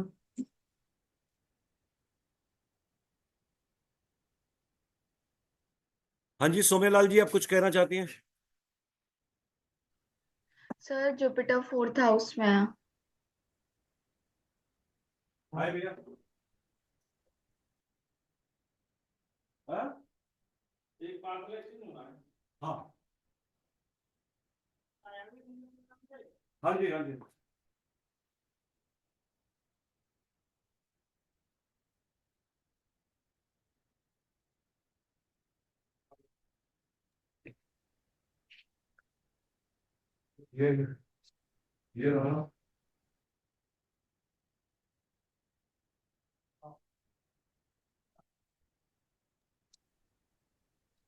हाँ जी सोमेलाल जी, आप कुछ कहना चाहती हैं? सर जुपिटर 4th हाउस में है। हाय भैया। हाँ? एक पार्ट होना है। हाँ हाँ जी हाँ जी। ये ये रहा।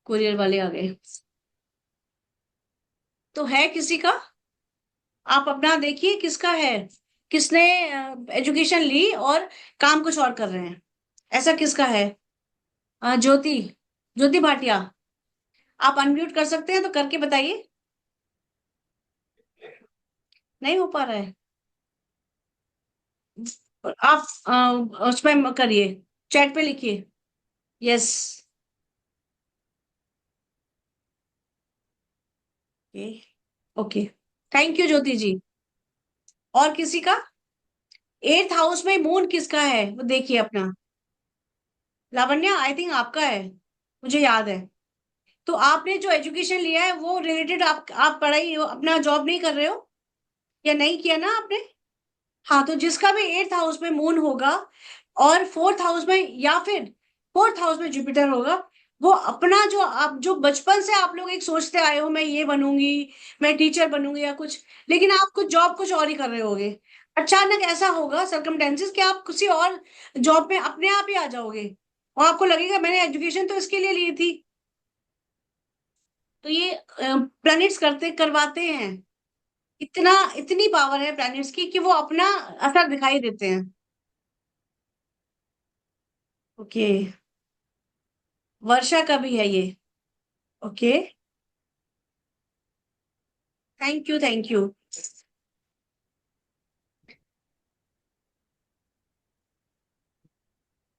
कुरियर वाले आ गए। तो है किसी का, आप अपना देखिए किसका है, किसने एजुकेशन ली और काम कुछ और कर रहे हैं, ऐसा किसका है? ज्योति, ज्योति भाटिया, आप अनम्यूट कर सकते हैं तो करके बताइए। नहीं हो पा रहा है, आप उसमें करिए, चैट पे लिखिए। यस, ओके, थैंक यू ज्योति जी। और किसी का 8th हाउस में मून किसका है, वो देखिए अपना। लावण्या, आई थिंक आपका है, मुझे याद है। तो आपने जो एजुकेशन लिया है वो रिलेटेड आप पढ़ाई अपना जॉब नहीं कर रहे हो या नहीं किया ना आपने? हाँ, तो जिसका भी 8th हाउस में मून होगा और 4th हाउस में या फिर 4th हाउस में जुपिटर होगा, वो अपना जो आप जो बचपन से आप लोग एक सोचते आए हो, मैं ये बनूंगी, मैं टीचर बनूंगी या कुछ, लेकिन आप कुछ जॉब कुछ और ही कर रहे होगे। अचानक ऐसा होगा सर्कमटेंसेस कि आप किसी और जॉब में अपने आप ही आ जाओगे और आपको लगेगा मैंने एजुकेशन तो इसके लिए ली थी। तो ये प्लैनेट्स करते करवाते हैं, इतनी पावर है प्लैनेट्स की कि वो अपना असर दिखाई देते हैं। ओके, वर्षा का भी है ये। Okay, thank you thank you.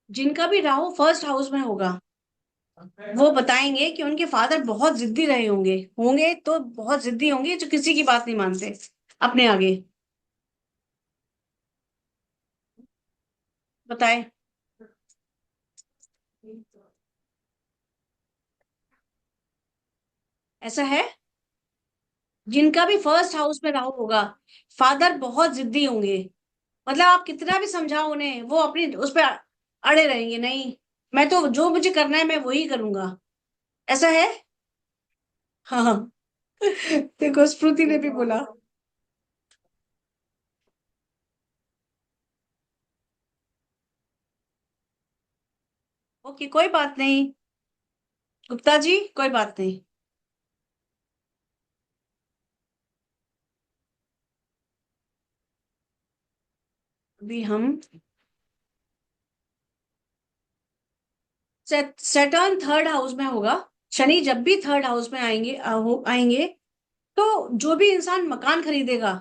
जिनका भी राहु फर्स्ट हाउस में होगा वो बताएंगे कि उनके फादर बहुत जिद्दी रहे होंगे, होंगे तो बहुत जिद्दी होंगे, जो किसी की बात नहीं मानते अपने आगे। बताए। ऐसा है, जिनका भी फर्स्ट हाउस में राहु होगा फादर बहुत जिद्दी होंगे, मतलब आप कितना भी समझाओ उन्हें वो अपनी उस पर अड़े रहेंगे, नहीं मैं तो जो मुझे करना है मैं वही करूंगा। ऐसा है। हाँ हाँ। देखो स्मृति ने भी बोला। ओके, कोई बात नहीं गुप्ता जी, कोई बात नहीं। अभी हम सेटर्न थर्ड हाउस में होगा। शनि जब भी थर्ड हाउस में आएंगे आएंगे तो जो भी इंसान मकान खरीदेगा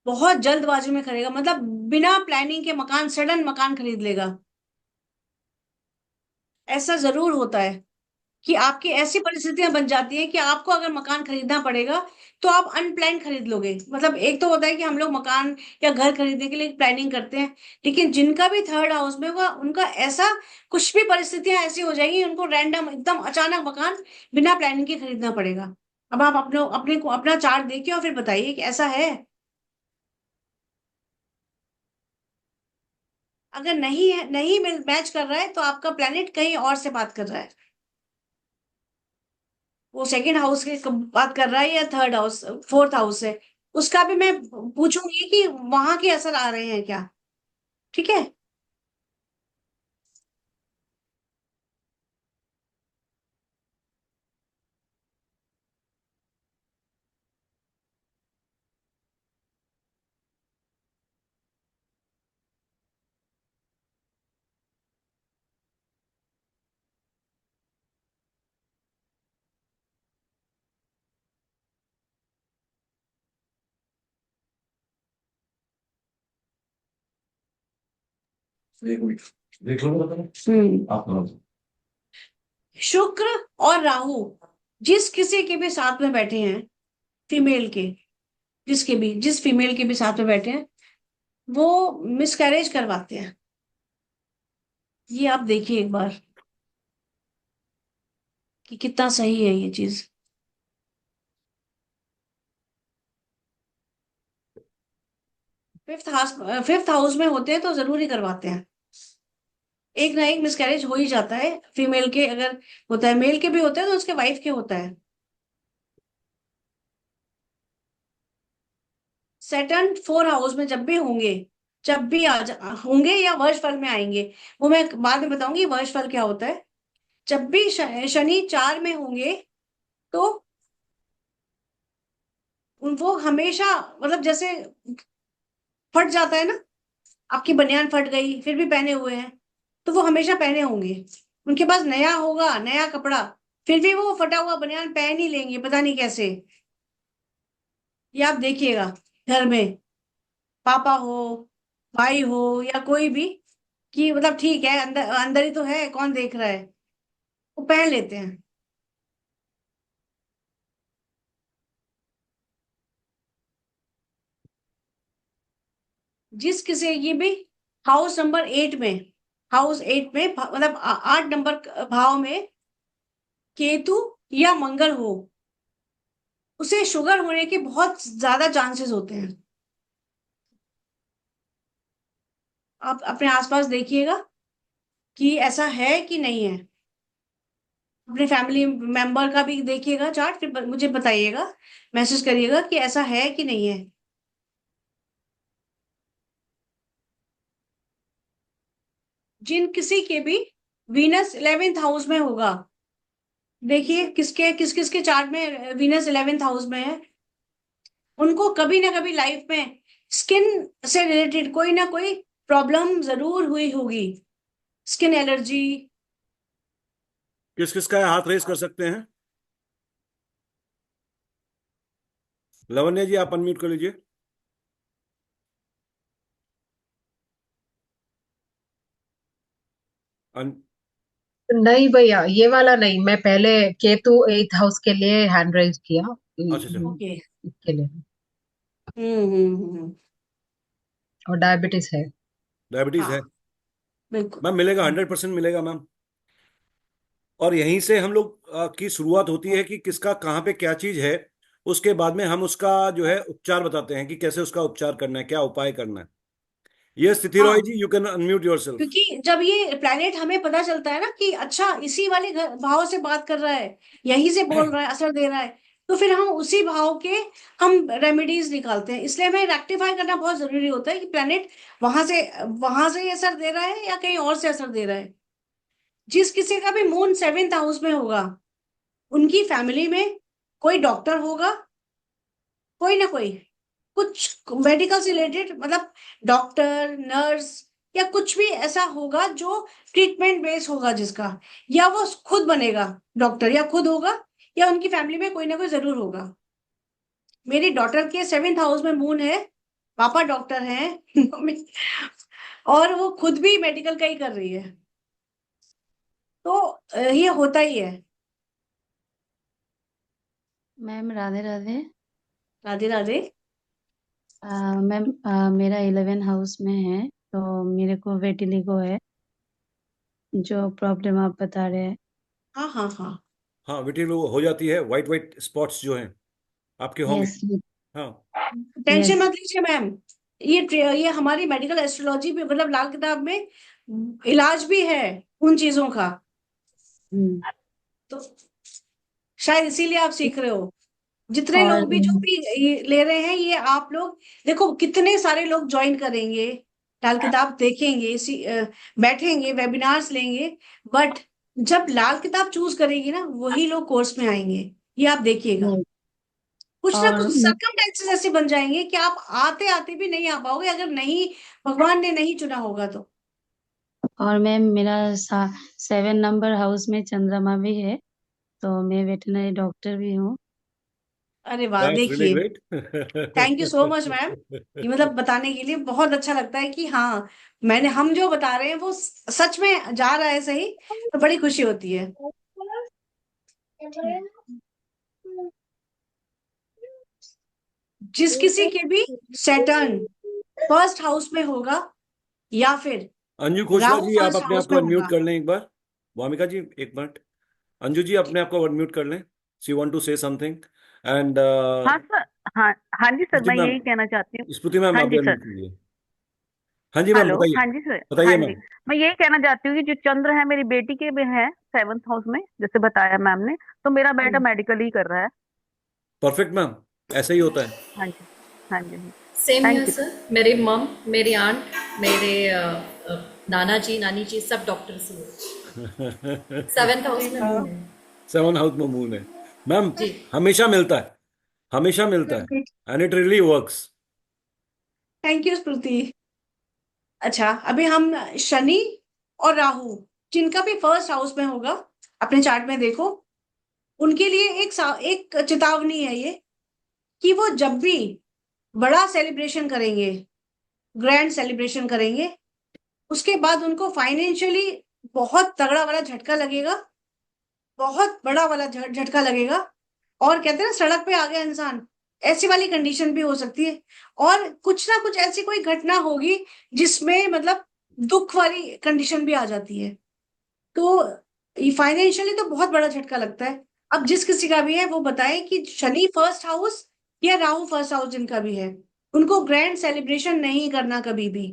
बहुत जल्दबाजी में खरीदेगा, मतलब बिना प्लानिंग के मकान, सडन मकान खरीद लेगा। ऐसा जरूर होता है कि आपकी ऐसी परिस्थितियां बन जाती हैं कि आपको अगर मकान खरीदना पड़ेगा तो आप अनप्लान खरीद लोगे। मतलब एक तो होता है कि हम लोग मकान या घर खरीदने के लिए प्लानिंग करते हैं, लेकिन जिनका भी थर्ड हाउस में होगा उनका ऐसा कुछ भी परिस्थितियां ऐसी हो जाएंगी उनको रैंडम एकदम अचानक मकान बिना प्लानिंग के खरीदना पड़ेगा। अब आप अपने को अपना चार्ट देखिए और फिर बताइए कि ऐसा है। अगर नहीं है, नहीं मैच कर रहा है तो आपका प्लेनेट कहीं और से बात कर रहा है, वो सेकंड हाउस की बात कर रहा है या थर्ड हाउस फोर्थ हाउस से। उसका भी मैं पूछूंगी कि वहां के असर आ रहे हैं क्या। ठीक है। एक मिनट देख लो, आप शुक्र और राहु जिस किसी के भी साथ में बैठे हैं, फीमेल के, जिस फीमेल के भी साथ में बैठे हैं वो मिसकैरेज करवाते हैं। ये आप देखिए एक बार कि कितना सही है ये चीज। फिफ्थ हाउस में होते हैं तो जरूर ही करवाते हैं। एक ना एक मिसकैरेज हो ही जाता है फीमेल के, अगर होता है मेल के भी होता है तो उसके वाइफ के होता है। सेटर्न फोर हाउस में जब भी होंगे, जब भी होंगे या वर्ष फल में आएंगे, वो मैं बाद में बताऊंगी वर्ष फल क्या होता है। जब भी शनि 4 में होंगे तो वो हमेशा, मतलब जैसे फट जाता है ना, आपकी बनियान फट गई फिर भी पहने हुए हैं, तो वो हमेशा पहने होंगे। उनके पास नया होगा नया कपड़ा, फिर भी वो फटा हुआ बनियान पहन ही लेंगे, पता नहीं कैसे। ये आप देखिएगा घर में, पापा हो, भाई हो या कोई भी, कि मतलब ठीक है अंदर अंदर ही तो है, कौन देख रहा है, वो पहन लेते हैं। जिस किसी ये भी हाउस नंबर 8 में, हाउस 8 में मतलब 8 नंबर भाव में केतु या मंगल हो, उसे शुगर होने के बहुत ज्यादा चांसेस होते हैं। आप अपने आसपास देखिएगा कि ऐसा है कि नहीं है। अपने फैमिली मेंबर का भी देखिएगा चार्ट, फिर मुझे बताइएगा, मैसेज करिएगा कि ऐसा है कि नहीं है। जिन किसी के भी वीनस 11th हाउस में होगा, देखिए किस किस के चार्ट में वीनस 11th हाउस में है, उनको कभी ना कभी लाइफ में स्किन से रिलेटेड कोई ना कोई प्रॉब्लम जरूर हुई होगी। Skin allergy. किस किस का है? हाथ रेस कर सकते हैं। लवन्या जी आप अनम्यूट कर लीजिए। नहीं भैया, ये वाला नहीं। मैं पहले केतु 8th हाउस के लिए हैंड रेज किया। अच्छा। ओके। इसके लिए। हम्म। और डायबिटीज है। डायबिटीज है हाँ बिल्कुल। मैम, मिलेगा, 100% मिलेगा मैम। और यहीं से हम लोग की शुरुआत होती है कि किसका कहाँ पे क्या चीज है। उसके बाद में हम उसका जो है उपचार बताते हैं कि कैसे उसका उपचार करना है, क्या उपाय करना है। ये स्थिति रॉय हाँ, जी, यू कैन अनम्यूट योरसेल्फ। क्योंकि जब ये प्लेनेट हमें पता चलता है ना कि अच्छा इसी वाले भाव से बात कर रहा है, यहीं से बोल रहा है, असर दे रहा है, तो फिर हम उसी भाव के हम रेमेडीज निकालते हैं। इसलिए हमें रेक्टिफाई करना बहुत जरूरी होता है कि प्लेनेट वहां से ही असर दे रहा है या कहीं और से असर दे रहा है। जिस किसी का भी मून 7th हाउस में होगा, उनकी फैमिली में कोई डॉक्टर होगा, कोई ना कोई, कुछ मेडिकल से रिलेटेड, मतलब डॉक्टर नर्स या कुछ भी ऐसा होगा जो ट्रीटमेंट बेस होगा जिसका, या वो खुद बनेगा डॉक्टर, या खुद होगा, या उनकी फैमिली में कोई ना कोई जरूर होगा। मेरी डॉटर के 7th हाउस में मून है, पापा डॉक्टर हैं मम्मी, और वो खुद भी मेडिकल का ही कर रही है। तो ये होता ही है। मैम राधे राधे। राधे राधे। मैम मेरा 11 हाउस में है, तो मेरे को वेटिलिगो है, जो प्रॉब्लम आप बता रहे हैं। हाँ हाँ हाँ। हाँ, विटिलिगो हो जाती है, व्हाइट व्हाइट स्पॉट्स जो हैं आपके होंगे। यस हाँ। Tension yes. मत लीजिए मैम। ये हमारी मेडिकल एस्ट्रोलॉजी भी, मतलब लाल किताब में इलाज भी है उन चीजों का। तो शायद इसीलिए आप सीख रहे हो। जितने और लोग भी जो भी ये ले रहे हैं, ये आप लोग देखो कितने सारे लोग ज्वाइन करेंगे, लाल किताब देखेंगे, बैठेंगे, वेबिनार्स लेंगे, बट जब लाल किताब चूज करेगी ना, वही लोग कोर्स में आएंगे। ये आप देखिएगा। कुछ ना और कुछ सर्कमस्टेंसेस ऐसे बन जाएंगे कि आप आते आते भी नहीं आ पाओगे, अगर नहीं, भगवान ने नहीं चुना होगा तो। और मैम मेरा 7 नंबर हाउस में चंद्रमा भी है, तो मैं वेटनरी डॉक्टर भी हूँ। अरे वाह, दैट्स रियली देखिए। Great. Thank you so much ma'am. ये मतलब बताने के लिए बहुत अच्छा लगता है कि हाँ, हम जो बता रहे हैं वो सच में जा रहा है सही, तो बड़ी खुशी होती है। जिस किसी के भी सैटर्न 1st हाउस में होगा, या फिर अंजू खोसला राहु जी, आप 1st अपने आप हाउस को में अनम्यूट होगा। कर लें एक बार। वामिका जी एक मिनट। अंजू जी अपने आप को अनम्यूट कर लें। She want to say something and हाँ सर। हाँ हाँ जी सर, स्मृति मैं मैम, यही कहना चाहती हूँ। स्मृति मैम हाँ आप भी जी सर। अनम्यूट कीजिए। हाँ जी मैम हेलो। बताइए। हाँ जी सर। बताइए हाँ जी, मैम। मैं यही कहना चाहती हूँ कि जो चंद्र है मेरी बेटी के में है 7th हाउस में, जैसे बताया मैम ने, तो मेरा बेटा मेडिकल ही कर रहा है। परफेक्ट मैम, ऐसा ही होता है। हाँ जी। हाँ जी। Same here thank you. Sir. मेरी मम, मेरी आंट, मेरे नाना जी, नानी जी सब डॉक्टर्स हैं। 7th हाउस में मून है। 7 हाउस में मून है मैम। जी। हमेशा मिलता है, हमेशा मिलता है, and it really works. Thank you Smriti. अच्छा, अभी हम शनि और राहु, जिनका भी 1st हाउस में होगा, अपने चार्ट में देखो, उनके लिए एक चेतावनी है ये, कि वो जब भी बड़ा सेलिब्रेशन करेंगे, ग्रैंड सेलिब्रेशन करेंगे, उसके बाद उनको फाइनेंशियली बहुत तगड़ा वाला झटका लगेगा, बहुत बड़ा वाला झटका लगेगा। और कहते हैं ना, सड़क पे आ गया इंसान, ऐसी वाली कंडीशन भी हो सकती है। और कुछ ना कुछ ऐसी कोई घटना होगी जिसमें मतलब दुख वाली कंडीशन भी आ जाती है। तो फाइनेंशियली तो बहुत बड़ा झटका लगता है। अब जिस किसी का भी है वो बताए कि शनि फर्स्ट हाउस या राहु फर्स्ट हाउस जिनका भी है, उनको ग्रैंड सेलिब्रेशन नहीं करना कभी भी।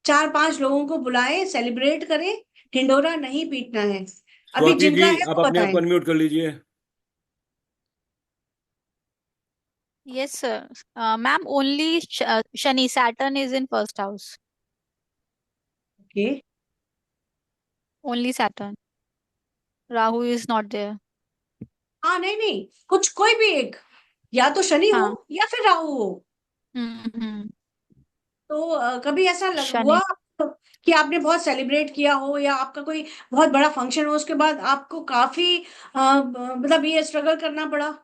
4-5 लोगों को बुलाए, सेलिब्रेट करें, ढिंडोरा नहीं पीटना है। अभी स्वाति जी जिनका है आप वो अपने आप बताएं। को अनम्यूट कर लीजिए। Yes, sir. Ma'am, only Shani, Saturn is in first house. Okay, Only Saturn. Rahu is not there. हाँ नहीं नहीं, कुछ कोई भी एक, या तो शनि हो हाँ. या फिर राहु हो। हम्म. तो कभी ऐसा शनि. हुआ कि आपने बहुत सेलिब्रेट किया हो या आपका कोई बहुत बड़ा फंक्शन हो, उसके बाद आपको काफी मतलब ये स्ट्रगल करना पड़ा?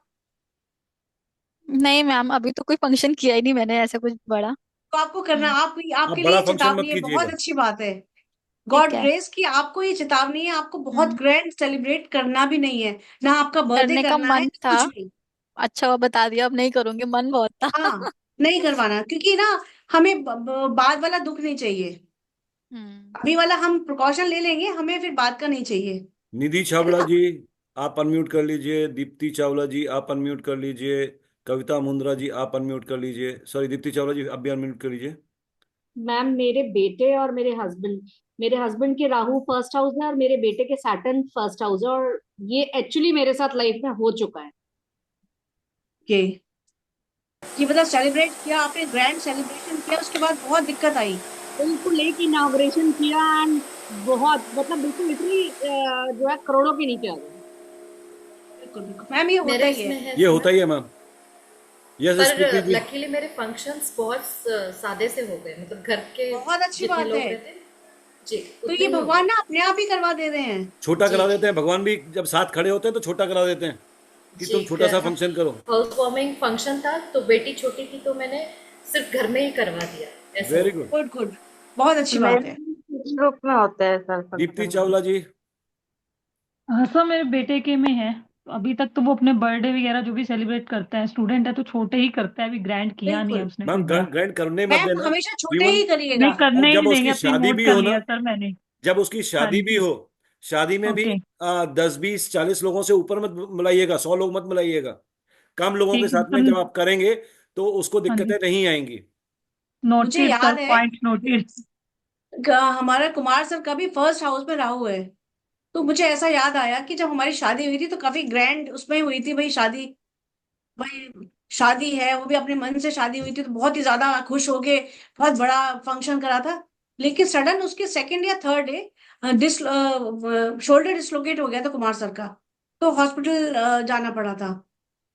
नहीं मैम, अभी तो कोई फंक्शन किया ही नहीं मैंने ऐसा कुछ बड़ा। तो आपको करना, आपके आप आपके बड़ा लिए फंक्शन मत चेतावनी है, बहुत कीजिएगा। अच्छी बात है। ठीक गॉड है। ग्रेस कि आपको ये चेतावनी है, आपको बहुत हम्म. ग्रैंड सेलिब्रेट करना भी नहीं है, ना आपका बर्थडे करने का करना है, मन ना था। कुछ भी। अच्छा वो बता दिया, अब नहीं करूंगी, मन बहुत था। हाँ, नहीं करवाना, क्योंकि ना हमें बाद वाला दुख नहीं चाहिए। हम्म. अभी वाला हम प्रिकॉशन ले लेंगे, हमें फिर बाद का नहीं चाहिए, निधि है छाबड़ा ना? जी आप अनम्यूट कर लीजिए। दीप्ति चावला जी आप अनम्यूट कर लीजिए। कविता मुंद्रा जी आप अनम्यूट कर लीजिए। सॉरी दीप्ति चावला जी आप भी अनम्यूट कर लीजिए। मैम मेरे बेटे और मेरे हस्बैंड के राहु फर्स्ट हाउस है और मेरे बेटे के सैटर्न फर्स्ट हाउस है, और ये एक्चुअली मेरे साथ लाइफ में हो चुका है। ओके, ये मतलब सेलिब्रेट किया आपने, ग्रैंड सेलिब्रेशन किया, उसके बाद बहुत दिक्कत आई। बिल्कुल एक इनॉग्रेशन किया एंड बहुत मतलब बिल्कुल इतनी जो है करोड़ों के नीचे आ गए। बिल्कुल बिल्कुल मैम, ये होता मेरे ही इसमें है। है ये होता ही है मैम। यस पर स्कृति जी। लकीली मेरे फंक्शंस बहुत सादे से हो गए, मतलब घर के बहुत अच्छी जितने बात लोग है। रहते जी तो उतने ये ही हो भगवान गए। ना अपने आप ही करवा दे रहे हैं। छोटा जी करा जी देते हैं भगवान भी, जब साथ खड़े होते हैं तो छोटा करा देते हैं कि तुम जी छोटा सा फंक्शन करो। हाउस वार्मिंग फंक्शन था तो बेटी छोटी थी तो मैंने सिर्फ घर में ही करवा दिया, ऐसा वेरी हो गुड। गुड गुड, बहुत अच्छी मेरे बात है। ग्रुप में होता है सर दीप्ति फंक्शन। चावला जी। हाँ सर, मेरे बेटे के में है। अभी तक तो वो अपने बर्थडे वगैरह जो भी सेलिब्रेट करता है, स्टूडेंट है तो छोटे ही करता है, अभी ग्रैंड किया नहीं है बिल्कुल उसने मैम कोई बड़ा। ग्रैंड करने मत मैम, देना। हमेशा छोटे इवन ही करिएगा। नहीं, करने और ही जब नहीं देंगे, उसकी अपनी शादी नोट भी कर हो लिया ना, सर मैंने। जब उसकी हाँ शादी भी जी। हो, शादी में भी ओके, 10-20-40 लोगों से ऊपर मत बुलाइएगा, 100 लोग मत बुलाइएगा। कम लोगों के ठीक है साथ में सर। जब आप करेंगे तो उसको हाँ जी, दिक्कतें नहीं आएंगी। मुझे नोटेड सर, याद है पॉइंट नोटेड। हमारा कुमार सर का भी फर्स्ट हाउस में राहु है। तो मुझे ऐसा याद आया कि जब हमारी शादी हुई थी तो काफी ग्रैंड उसमें हुई थी भाई शादी। भाई शादी है, वो भी अपने मन से शादी हुई थी, तो बहुत ही ज्यादा खुश हो गए, बहुत बड़ा फंक्शन करा था। लेकिन सडन उसके सेकंड या third day this shoulder dislocate हो गया था कुमार सर का। तो हॉस्पिटल जाना पड़ा था।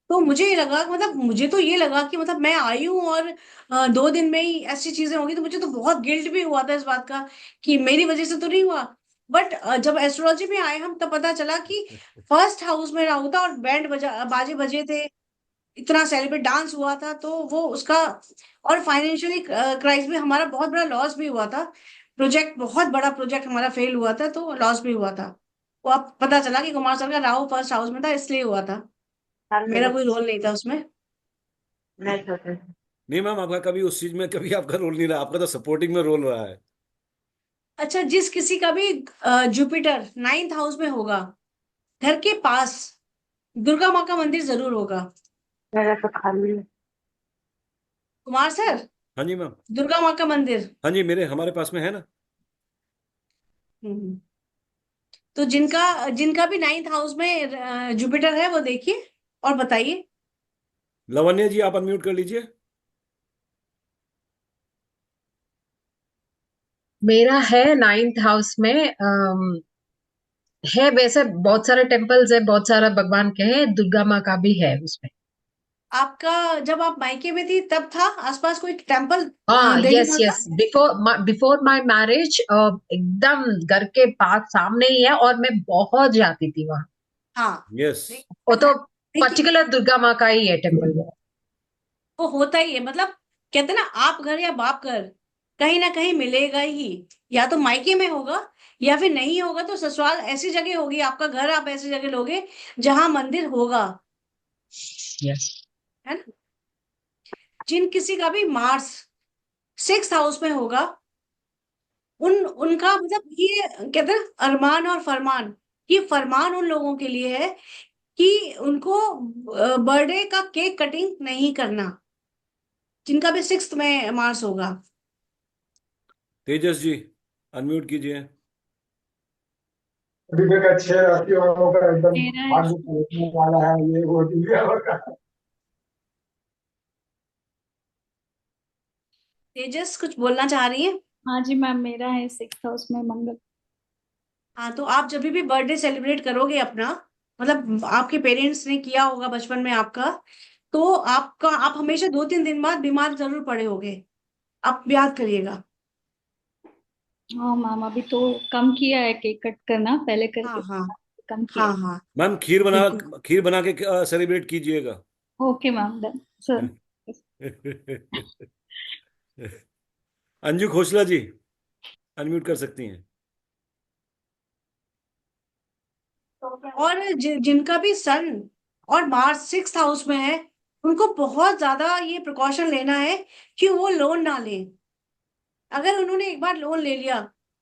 तो मुझे ये लगा, मतलब मुझे तो ये लगा कि मतलब मैं आई हूँ और 2 दिन में ही ऐसी चीजें होंगी, तो मुझे तो बहुत गिल्ट भी हुआ था इस बात का कि मेरी वजह से तो नहीं हुआ। बट जब एस्ट्रोलॉजी में आए हम, तब पता चला कि फर्स्ट हाउस में राहु था और बैंड बाजे बजे थे, इतना सेलिब्रेट डांस हुआ था, तो वो उसका। और फाइनेंशियली क्राइस भी, हमारा बहुत बड़ा लॉस भी हुआ था। प्रोजेक्ट, बहुत बड़ा प्रोजेक्ट हमारा फेल हुआ था, तो लॉस भी हुआ था। वो अब पता चला कि कुमार सर का राहु फर्स्ट हाउस में था, इसलिए हुआ था। सर मेरा मेरे कोई रोल नहीं था उसमें। नहीं होते। नहीं मैम, आपका कभी उस चीज में कभी आपका रोल नहीं रहा, आपका तो सपोर्टिंग में रोल रहा है। अच्छा, जिस किसी का भी जुपिटर 9th हाउस में होगा, घर के पास दुर्गा माँ का मंदिर जरूर होगा। मेरा तो खाली है। कुमार सर, हाँ जी मैम। दुर्गा माँ का मंदिर। हाँ जी, हमारे पास में है ना। हम्म। तो जिनका जिनका भी 9th हाउस में जुपिटर है वो देखिए और बताइए। लवन्या जी आप अनम्यूट कर लीजिए। मेरा है 9th हाउस में। है वैसे बहुत सारे टेम्पल्स है, बहुत सारा भगवान के हैं, दुर्गा माँ का भी है उसमें। आपका जब आप मायके में थी तब था आसपास कोई टेम्पल हाँ, देवी यस माँ का? यस, बिफोर माय मैरिज एकदम घर के पास सामने ही है, और मैं बहुत जाती थी वहां। हाँ, यस। वो तो देखिए, पर्टिकुलर दुर्गा माँ का ही है टेम्पल वो। वो होता ही है, मतलब कहते हैं ना, आप घर या बाप घर, कहीं ना कहीं मिलेगा ही। या तो मायके में होगा, या फिर नहीं होगा तो ससुराल ऐसी जगह होगी, आपका घर आप ऐसी जगह लोगे जहां मंदिर होगा, यस। है ना? जिन किसी का भी मार्स 6th हाउस में होगा, उनका मतलब ये कहते हैं अरमान और फरमान, ये फरमान उन लोगों के लिए है कि उनको बर्थडे का केक कटिंग नहीं करना, जिनका भी 6th में मार्च होगा। तेजस जी अनम्यूट कीजिए। अभी तक अच्छे राशि वालों का एकदम मेरा भाग्य पलटने वाला है, ये वो दिव्या होगा। तेजस कुछ बोलना चाह रही है? हाँ जी मैम, मेरा है 6th हाउस में मंगल। हाँ, तो आप जब भी बर्थडे सेलिब्रेट करोगे अपना, मतलब आपके पेरेंट्स ने किया होगा बचपन में आपका, तो आप हमेशा 2-3 दिन बाद बीमार जरूर पड़े होगे, आप याद करिएगा। हाँ मैम, अभी तो कम किया है केक कट करना, पहले करके हाँ हाँ कम किया हाँ है। हाँ, मैम खीर बना के सेलिब्रेट कीजिएगा। Okay ma'am, done sir. Anju Khosla ji unmute कर सकती हैं। और जिनका भी सन और मार्च 6th हाउस में है, उनको बहुत ज्यादा ये प्रिकॉशन लेना है कि वो लोन ना लें। अगर उन्होंने एक बार लोन ले लिया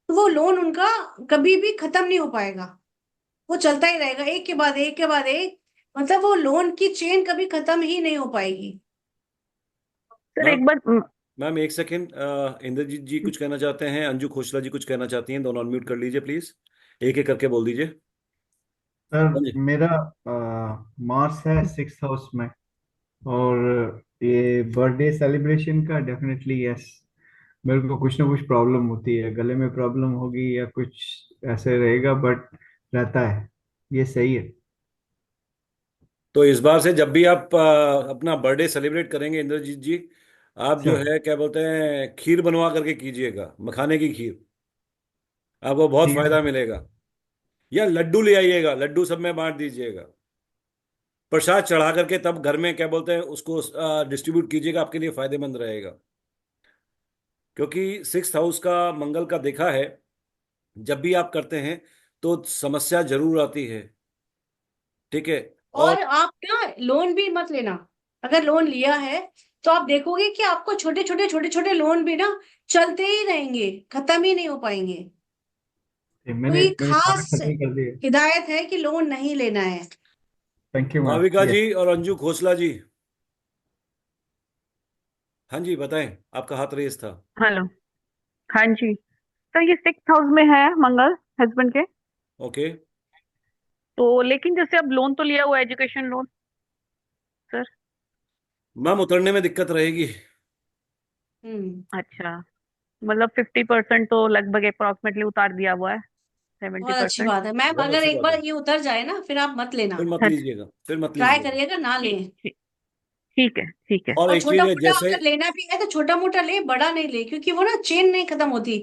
तो वो लोन उनका कभी भी खत्म नहीं हो पाएगा, वो चलता ही रहेगा, एक के बाद एक के बाद एक, मतलब वो लोन की चेन कभी खत्म ही नहीं हो पाएगी। सर मैम एक बार मैम एक सेकेंड, इंद्रजीत जी कुछ कहना चाहते हैं, अंजू खोसला जी कुछ कहना चाहती हैं, दोनों अनम्यूट कर लीजिए प्लीज, एक एक करके बोल दीजिए। हाँ सर जी। मेरा मार्स है 6th हाउस में, और ये बर्थडे सेलिब्रेशन का डेफिनेटली यस, मेरे को कुछ ना कुछ प्रॉब्लम होती है, गले में प्रॉब्लम होगी या कुछ ऐसे रहेगा, बट रहता है, ये सही है। तो इस बार से जब भी आप अपना बर्थडे सेलिब्रेट करेंगे इंद्रजीत जी, आप जो सर है क्या बोलते हैं खीर बनवा करके कीजिएगा, मखाने की खीर, आपको बहुत ठीक है फायदा मिलेगा। या लड्डू ले आइएगा, लड्डू सब में बांट दीजिएगा, प्रसाद चढ़ा करके तब घर में क्या बोलते हैं उसको डिस्ट्रीब्यूट कीजिएगा, आपके लिए फायदेमंद रहेगा। क्योंकि 6th हाउस का मंगल का देखा है, जब भी आप करते हैं तो समस्या जरूर आती है। ठीक है। और और आप ना लोन भी मत लेना, अगर लोन लिया है तो आप देखोगे कि आपको छोटे छोटे लोन भी ना चलते ही रहेंगे, खत्म ही नहीं हो पाएंगे। मैंने कोई मैंने सारे खास खत्म कर दिए। हिदायत है कि लोन नहीं लेना है। Thank you ma'am. Bhavika yes ji और अंजू खोसला जी, हाँ जी बताएं, आपका हाथ रेस था। हेलो। हाँ जी, तो ये 6th हाउस में है मंगल हस्बैंड के, ओके। तो लेकिन जैसे अब लोन तो लिया हुआ है, एजुकेशन लोन सर। मैम उतरने में दिक्कत रहेगी। अच्छा, मतलब 50% तो लगभग अप्रोक्सीमेटली उतार दिया हुआ है, सेवेंटी बहुत अच्छी परसेंट बात है मैम, बहुत अगर अच्छी एक बात है, बार ये उतर जाए ना फिर आप मत लेना, फिर मत लीजिएगा, फिर मत ट्राई लीजिएगा। करिएगा ना लें। ठीक है ठीक है। और और एक छोटा चीज है मोटा जैसे, अगर लेना भी है तो छोटा मोटा ले, बड़ा नहीं ले, क्योंकि वो ना चेन नहीं खत्म होती।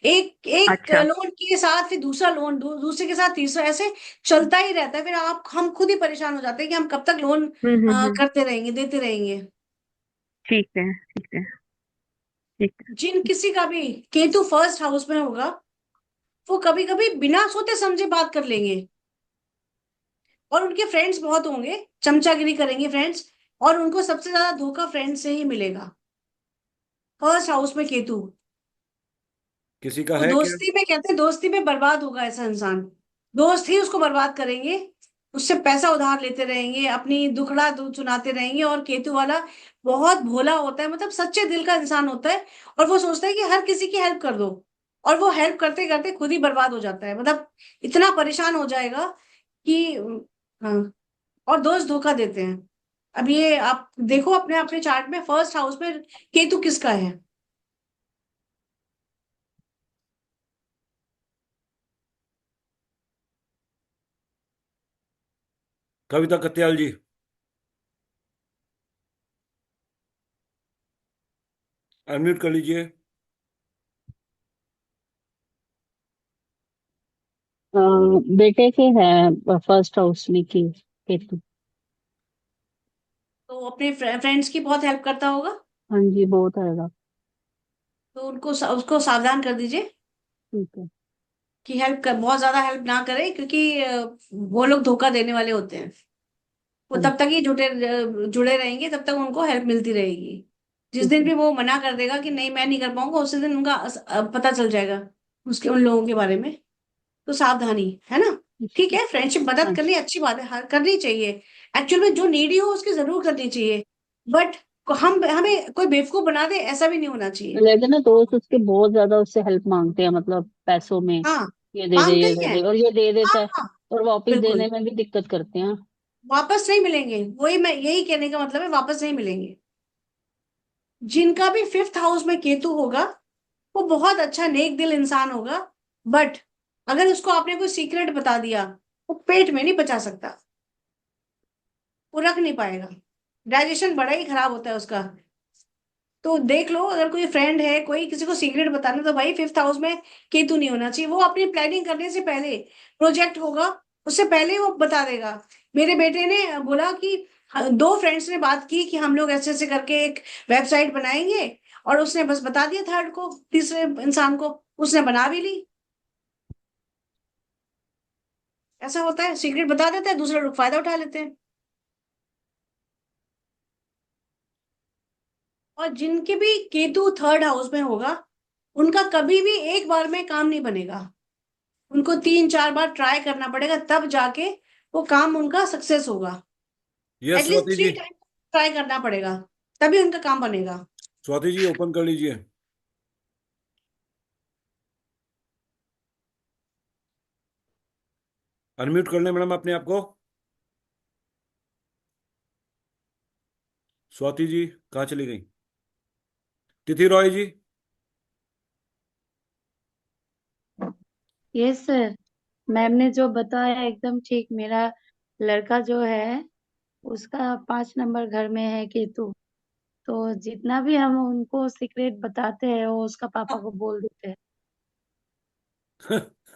एक एक अच्छा। लोन के साथ फिर दूसरा लोन, दूसरे के साथ तीसरा, ऐसे चलता ही रहता है, फिर हम खुद ही परेशान हो जाते हैं कि हम कब तक लोन हम्म। करते रहेंगे, देते रहेंगे। ठीक है ठीक है ठीक है। जिन किसी का भी केतु 1st हाउस में होगा, वो कभी कभी बिना सोचे समझे बात कर लेंगे, और उनके फ्रेंड्स बहुत होंगे, चमचागिरी करेंगे फ्रेंड्स, और उनको सबसे ज्यादा धोखा फ्रेंड से ही मिलेगा। 1st हाउस में केतु, किसी का तो है क्या? दोस्ती में कहते हैं, दोस्ती में बर्बाद होगा ऐसा इंसान, दोस्त ही उसको बर्बाद करेंगे, उससे पैसा उधार लेते रहेंगे, अपनी दुखड़ा सुनाते रहेंगे। और केतु वाला बहुत भोला होता है, मतलब सच्चे दिल का इंसान होता है, और वो सोचता है कि हर किसी की हेल्प कर दो, और वो हेल्प करते करते खुद ही बर्बाद हो जाता है, मतलब इतना परेशान हो जाएगा कि हाँ, और दोस्त धोखा देते हैं। अब ये आप देखो अपने अपने चार्ट में 1st हाउस में केतु किसका है। कविता कत्याल जी अनम्यूट कर लीजिए। बेटे के है 1st हाउस में की केतु। तो अपने फ्रेंड्स की बहुत हेल्प करता होगा, हाँ जी, बहुत आएगा। तो उसको सावधान कर दीजिए ठीक है। कि बहुत ज्यादा हेल्प ना करे, क्योंकि वो लोग धोखा देने वाले होते हैं। वो हाँ तब तक ही जुड़े रहेंगे, तब तक उनको हेल्प मिलती रहेगी। जिस ठीक दिन है। भी वो मना कर देगा कि नहीं मैं नहीं कर पाऊंगा, उसी दिन उनका पता चल जाएगा उसके उन लोगों के बारे में। तो सावधानी है ना। ठीक है, फ्रेंडशिप मदद हाँ करनी अच्छी बात है, हर करनी चाहिए। एक्चुअल में जो नीडी हो उसकी जरूर करनी चाहिए, बट हम हमें कोई बेवकूफ बना दे ऐसा भी नहीं होना चाहिए। लेकिन ना दोस्त उसके बहुत ज्यादा उससे हेल्प मांगते हैं, मतलब पैसों में, हाँ, ये दे दे मांगते ये ही दे हैं। दे, और ये दे हाँ देता है हाँ, और वापस बिल्कुल, देने में भी दिक्कत करते हैं। वापस नहीं मिलेंगे, वही मैं यही कहने का मतलब है, वापस नहीं मिलेंगे। जिनका भी 5th हाउस में केतु होगा वो बहुत अच्छा नेक दिल इंसान होगा, बट अगर उसको आपने कोई सीक्रेट बता दिया वो पेट में नहीं पचा सकता, वो रख नहीं पाएगा, डाइजेशन बड़ा ही खराब होता है उसका। तो देख लो, अगर कोई फ्रेंड है, कोई किसी को सीक्रेट बताना, तो भाई 5th हाउस में केतु नहीं होना चाहिए। वो अपनी प्लानिंग करने से पहले, प्रोजेक्ट होगा उससे पहले वो बता देगा। मेरे बेटे ने बोला कि 2 फ्रेंड्स ने बात की कि हम लोग ऐसे ऐसे करके एक वेबसाइट बनाएंगे, और उसने बस बता दिया थर्ड को, तीसरे इंसान को, उसने बना भी ली। ऐसा होता है, सीक्रेट बता देता है, दूसरे लोग फायदा उठा लेते हैं। और जिनके भी केतु 3rd हाउस में होगा उनका कभी भी एक बार में काम नहीं बनेगा, उनको 3-4 बार ट्राई करना पड़ेगा, तब जाके वो काम उनका सक्सेस होगा। यस एटलीस्ट स्वाति 3 जी, टाइम ट्राई करना पड़ेगा, तभी उनका काम बनेगा। स्वाति जी ओपन कर लीजिए। अनम्यूट कर लें मैडम अपने आप को। स्वाति जी कहाँ चली गई? तिथि रॉय जी। यस सर, मैम ने जो बताया एकदम ठीक। मेरा लड़का जो है उसका 5 नंबर घर में है केतु, तो जितना भी हम उनको सीक्रेट बताते हैं वो उसका पापा को बोल देते हैं।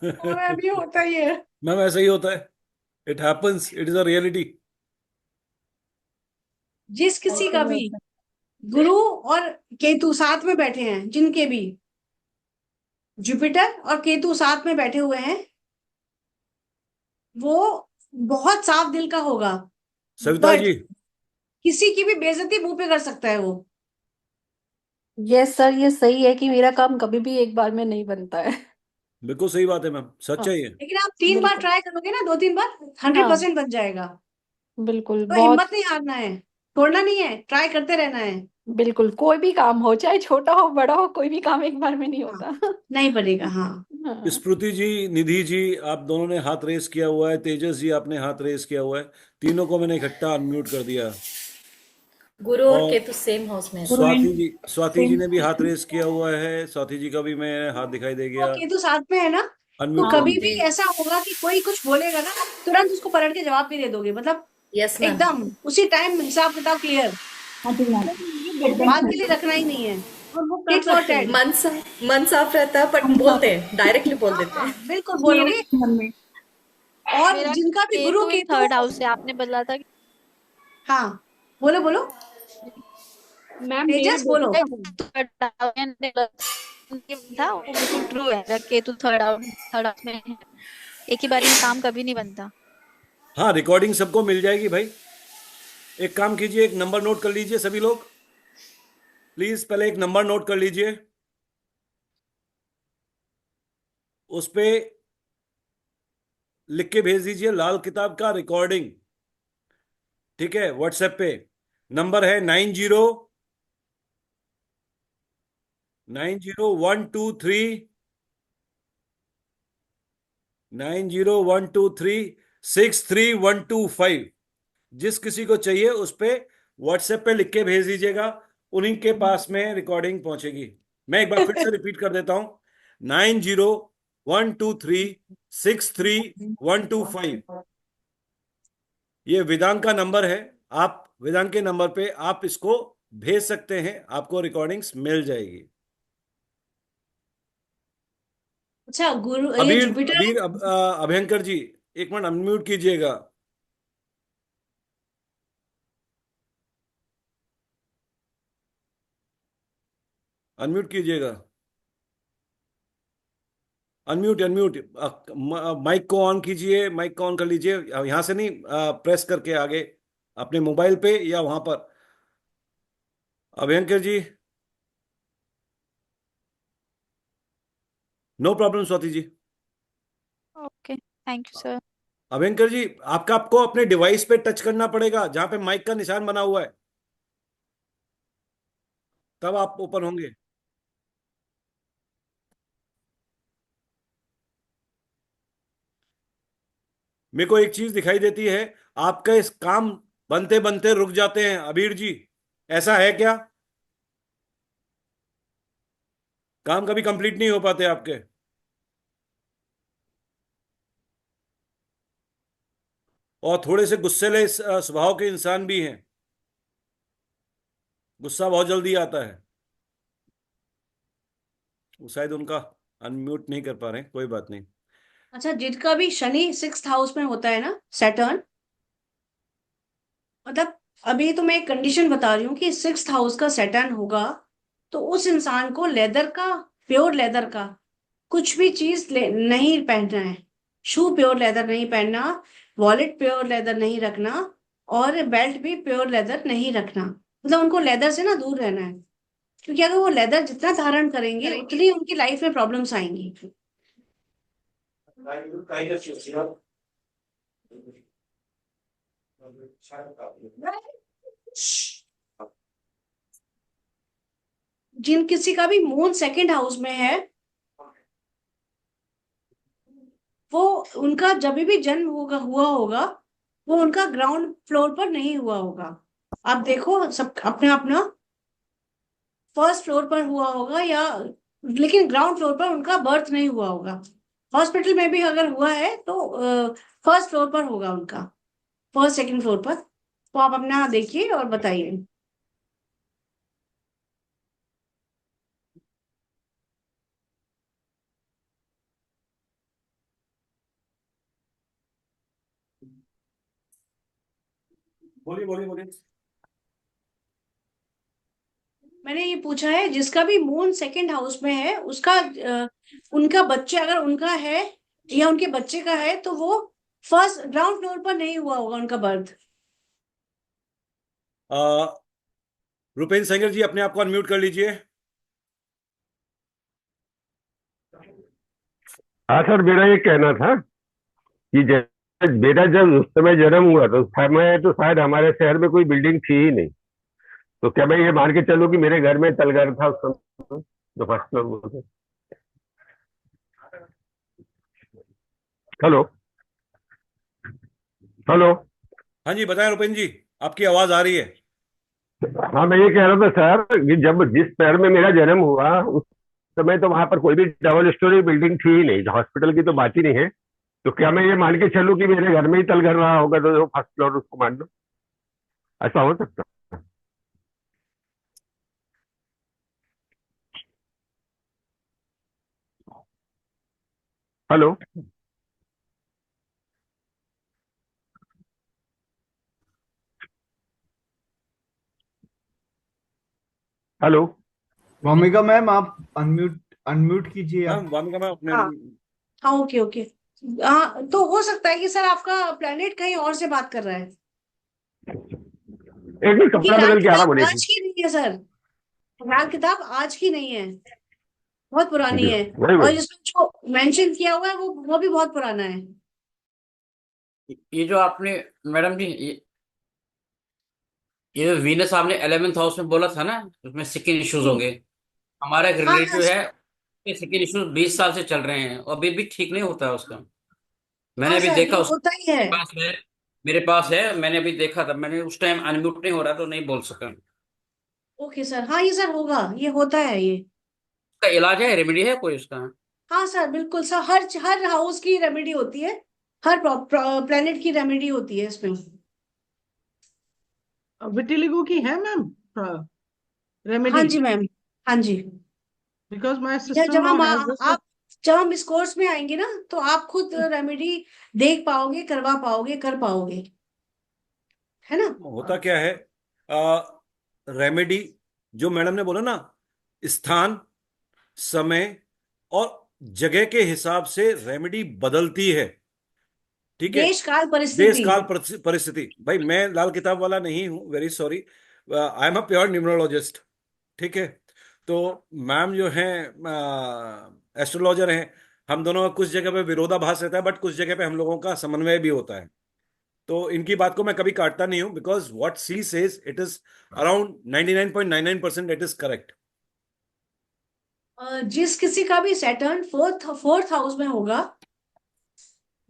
और अभी होता ही है। मैम ऐसा ही होता है, it happens, it is a reality. जिस किसी ऐसे का ही भी होता गुरु और केतु साथ में बैठे हैं, जिनके भी जुपिटर और केतु साथ में बैठे हुए हैं, वो बहुत साफ दिल का होगा, सविता बट जी। किसी की भी बेइज्जती मुंह पे कर सकता है वो। यस सर, ये सही है कि मेरा काम कभी भी एक बार में नहीं बनता है। बिल्कुल सही बात है मैम, सच हाँ, है ये। लेकिन आप 3 बार बिल्कुल। ट्राई करोगे ना, 2-3 बार, हंड्रेड हाँ, परसेंट बन जाएगा। बिल्कुल, तो बहुत। हिम्मत नहीं हारना है, छोड़ना नहीं है, ट्राई करते रहना है। बिल्कुल, कोई भी काम हो, चाहे छोटा हो बड़ा हो, कोई भी काम एक बार में नहीं हाँ, होता। नहीं बनेगा। हाँ, हाँ। स्मृति जी, निधि जी, आप दोनों ने हाथ रेस किया हुआ है, तेजस जी आपने हाथ रेस किया हुआ है, तीनों को मैंने इकट्ठा अनम्यूट कर दिया। गुरु और और केतु सेम हाउस में है सर। स्वाति जी ने भी हाथ रेस किया हुआ है, स्वाति जी का भी मैं हाथ दिखाई दे और गया। केतु साथ में है ना, तो अनम्यूट कर कभी भी दीजिए। ऐसा होगा कि कोई कुछ बोलेगा ना, आप तुरंत उसको पलट के जवाब भी दे दोगे, मतलब यस मैम। एकदम उसी टाइम हिसाब किताब क्लियर, बात के लिए रखना ही नहीं है, और वो कर टिट फॉर सकते हैं। टैट। मन साफ रहता है, बट बोलते हैं, डायरेक्टली बोल देते हाँ, हैं। बिल्कुल मेरे बोलोगे। मन में और मेरा जिनका भी गुरु केतु इन केतु, 3rd हाउस से आपने बोला था कि हाँ, बोलो बोलो, मैम मेरे तेजस बेटे बोलो। का है। third था, वो बिल्कुल ट्रू है। मेरा केतु 3rd हाउस में है, एक ही बारी में काम कभी नहीं बनता। हाँ, रिकॉर्डिंग सबको मिल जाएगी भाई। एक काम कीजिए, एक नंबर नोट कर लीजिए सभी लोग, प्लीज पहले एक नंबर नोट कर लीजिए, उस पे लिख के भेज दीजिए लाल किताब का रिकॉर्डिंग। ठीक है, व्हाट्सएप पे नंबर है 90 जिस किसी को चाहिए उस पे व्हाट्सएप पे लिख के भेज दीजिएगा, उन्हीं के पास में रिकॉर्डिंग पहुंचेगी। मैं एक बार फिर से रिपीट कर देता हूं, 9012363125। ये वेदांत का नंबर है, आप वेदांत के नंबर पे आप इसको भेज सकते हैं, आपको रिकॉर्डिंग्स मिल जाएगी। अच्छा, गुरु ये अबीर जुपिटर है। अबीर अभयंकर जी, एक मिनट अनम्यूट कीजिएगा। अनम्यूट कीजिएगा, अनम्यूट अनम्यूट। माइक को ऑन कीजिए, माइक को ऑन कर लीजिए, यहां से नहीं, प्रेस करके आगे अपने मोबाइल पे या वहां पर। Abhyankar ji, no problem Swati ji. Okay, thank you sir. Abhyankar ji, आपको अपने डिवाइस पे टच करना पड़ेगा जहां पे माइक का निशान बना हुआ है, तब आप ओपन होंगे। मेरे को एक चीज दिखाई देती है, आपका इस काम बनते बनते रुक जाते हैं अबीर जी, ऐसा है क्या? काम कभी कंप्लीट नहीं हो पाते आपके? और थोड़े से गुस्सेले स्वभाव के इंसान भी हैं, गुस्सा बहुत जल्दी आता है। वो शायद उनका अनम्यूट नहीं कर पा रहे हैं, कोई बात नहीं। अच्छा, जिनका भी शनि 6th हाउस में होता है ना, सैटर्न, मतलब अभी तो मैं एक कंडीशन बता रही हूँ कि 6th हाउस का सैटर्न होगा तो उस इंसान को लेदर का, प्योर लेदर का कुछ भी चीज नहीं पहनना है। शू प्योर लेदर नहीं पहनना, वॉलेट प्योर लेदर नहीं रखना, और बेल्ट भी प्योर लेदर नहीं रखना। मतलब उनको लेदर से ना दूर रहना है, क्योंकि अगर वो लेदर जितना धारण करेंगे उतनी उनकी लाइफ में प्रॉब्लम्स आएंगी। जिन किसी का भी मून 2nd हाउस में है, वो उनका जब भी जन्म हुआ होगा वो उनका ग्राउंड फ्लोर पर नहीं हुआ होगा। आप देखो, सब अपने अपना फर्स्ट फ्लोर पर हुआ होगा, या लेकिन ग्राउंड फ्लोर पर उनका बर्थ नहीं हुआ होगा। हॉस्पिटल में भी अगर हुआ है तो फर्स्ट फ्लोर पर होगा उनका, फर्स्ट 2nd फ्लोर पर। तो आप अपना देखिए और बताइए। बोलिए बोलिए बोलिए। मैंने ये पूछा है जिसका भी मून 2nd हाउस में है, उसका उनका बच्चे अगर उनका है या उनके बच्चे का है तो वो फर्स्ट ग्राउंड फ्लोर पर नहीं हुआ होगा उनका बर्थ। रुपेंद्र सेंगर जी, अपने आप को अनम्यूट कर लीजिए। हाँ सर, मेरा ये कहना था कि बेटा जब उस समय जन्म हुआ तो उस समय तो शायद हमारे शहर में कोई बिल्डिंग थी ही नहीं, तो क्या मैं ये मान के चलूं कि मेरे घर में तलघर था उस समय जो फर्स्ट फ्लोर बोलते। Hello hello. हाँ जी, बताएं रुपेंद्र जी, आपकी आवाज आ रही है। हाँ, मैं ये कह रहा था सर कि जब जिस शहर में मेरा जन्म हुआ उस समय तो वहां पर कोई भी डबल स्टोरी बिल्डिंग थी ही नहीं, हॉस्पिटल की तो बात ही नहीं है। तो क्या मैं ये मान के चलूं कि मेरे घर में ही तलघर रहा होगा तो जो फर्स्ट फ्लोर उसको मान लो, ऐसा हो सकता? Hello hello. वामिका मैम, आप अनम्यूट अनम्यूट कीजिए हाँ आप। वामिका मैम, अपने हाँ हाँ, ओके ओके। हाँ, तो हो सकता है कि सर आपका प्लेनेट कहीं और से बात कर रहा है, एक मिनट, क्योंकि कपड़ा राग बदल के आ रहा किताब मुझे। आज की नहीं है सर। राग किताब आज की नहीं है, बहुत पुरानी है। वही और वही। इसमें जो मेंशन किया हुआ है वो भी बहुत पुराना है। ये जो आपने मैडम जी, ये जो वीनस आपने 11th हाउस में बोला था ना, उसमें स्किन इश्यूज जी। होंगे। हमारा एक हाँ हाँ रिलेटिव है, स्किन इश्यूज 20 साल से चल रहे हैं और अभी भी ठीक नहीं होता है उसका। मैंने हाँ अभी सर, देखा, ये उसके होता ही है। पास है, मेरे पास है, मैंने अभी देखा था, मैंने उस टाइम अनम्यूट नहीं हो रहा तो नहीं बोल सका। ओके सर, हाँ ये सर होगा, ये होता है ये। उसका इलाज है, रेमेडी है कोई उसका? हाँ सर, बिल्कुल सर, हर हाउस की रेमेडी होती है, हर प्लेनेट की रेमेडी होती है इसमें। विटिलिगो की है मैम हाँ रेमेडी? जी मैम, हाँ जी। बिकॉज माय या sister in law has this. आप जब हम इस कोर्स में आएंगे ना तो आप खुद रेमेडी देख पाओगे, करवा पाओगे, कर पाओगे, है ना। होता क्या है, रेमेडी जो मैडम ने बोला ना, स्थान, समय और जगह के हिसाब से रेमेडी बदलती है। ठीक है, देश काल देश परिस्थिति। काल परिस्थिति। भाई मैं लाल किताब वाला नहीं हूं, very sorry, I am a pure numerologist. ठीक है, तो मैम जो है एस्ट्रोलॉजर हैं, हम दोनों का कुछ जगह पे विरोधाभास रहता है, बट कुछ जगह पे हम लोगों का समन्वय भी होता है। तो इनकी बात को मैं कभी काटता नहीं हूं, because what she says it is around 99.99% it is correct. जिस किसी का भी सैटर्न फोर्थ हाउस में होगा,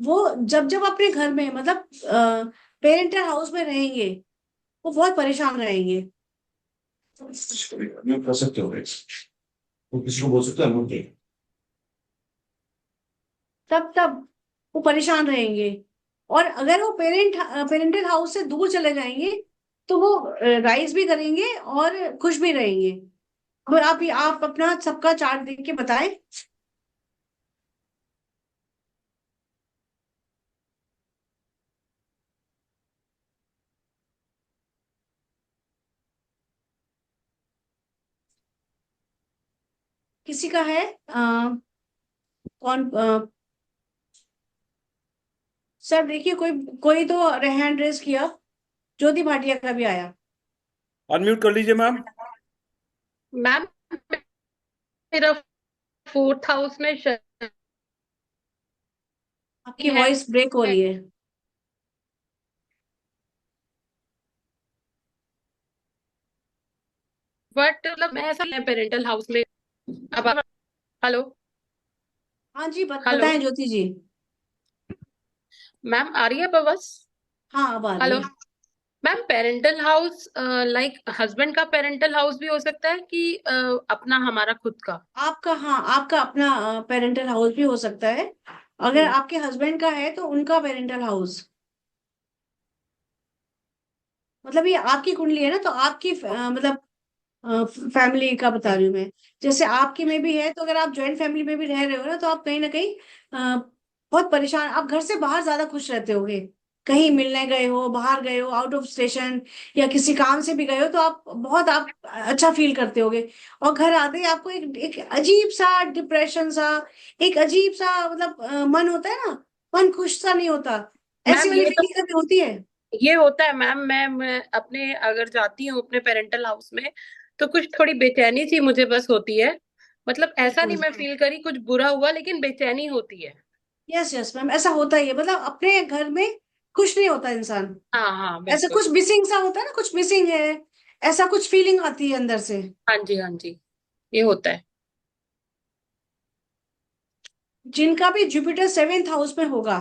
वो जब जब अपने घर में मतलब पेरेंटल हाउस में रहेंगे, वो बहुत परेशान रहेंगे। कर सकते हो, वो किसी को बोल सकते हैं, तब वो परेशान रहेंगे। और अगर वो पेरेंटल हाउस से दूर चले जाएंगे, तो वो राइज भी करेंगे और खुश भी रहेंगे। अब आप अपना सबका चार्ट देख के बताएं। किसी का है कौन सर देखिए, कोई कोई तो हैंड रेज किया। ज्योति भाटिया का भी आया। अनम्यूट कर लीजिए मैम। मैम मेरा 4th हाउस में आपकी वॉइस ब्रेक हो रही है। बट मतलब मैं ऐसा पेरेंटल हाउस में। अब हेलो। हाँ जी, हेलो बताएं ज्योति जी। मैम आ रही है बस? हाँ, अब आ रही हेलो है। Ma'am, parental house like husband का पेरेंटल हाउस भी हो सकता है कि अपना हमारा खुद का? आपका अपना पेरेंटल हाउस भी हो सकता है। अगर आपके हस्बैंड का है तो उनका पेरेंटल हाउस, मतलब ये आपकी कुंडली है ना, तो आपकी मतलब फैमिली का बता रही हूँ मैं। जैसे आपकी में भी है, तो अगर आप ज्वाइंट फैमिली में भी रह रहे हो ना, तो आप कहीं ना कहीं बहुत परेशान, आप घर से बाहर ज्यादा खुश रहते होगे। कहीं मिलने गए हो, बाहर गए हो, आउट ऑफ स्टेशन, या किसी काम से भी गए हो, तो आप अच्छा फील करते होगे। और घर आते ही आपको एक अजीब सा डिप्रेशन सा, एक अजीब सा मतलब मन होता है ना, मन खुश सा नहीं होता। ऐसी मैम वाली ये तो फीलिंग कभी होती है? ये होता है मैम। मैं अपने अगर जाती हूँ अपने पेरेंटल हाउस में, तो कुछ थोड़ी बेचैनी सी मुझे बस होती है। मतलब ऐसा नहीं मैं फील करी कुछ बुरा हुआ, लेकिन बेचैनी होती है। यस मैम, ऐसा होता ही है। मतलब अपने घर में खुश नहीं होता इंसान। हाँ हाँ ऐसा बिल्कुल। कुछ मिसिंग सा होता है ना, कुछ मिसिंग है, ऐसा कुछ फीलिंग आती है अंदर से। हाँ जी हाँ जी, ये होता है। जिनका भी जुपिटर 7th हाउस में होगा,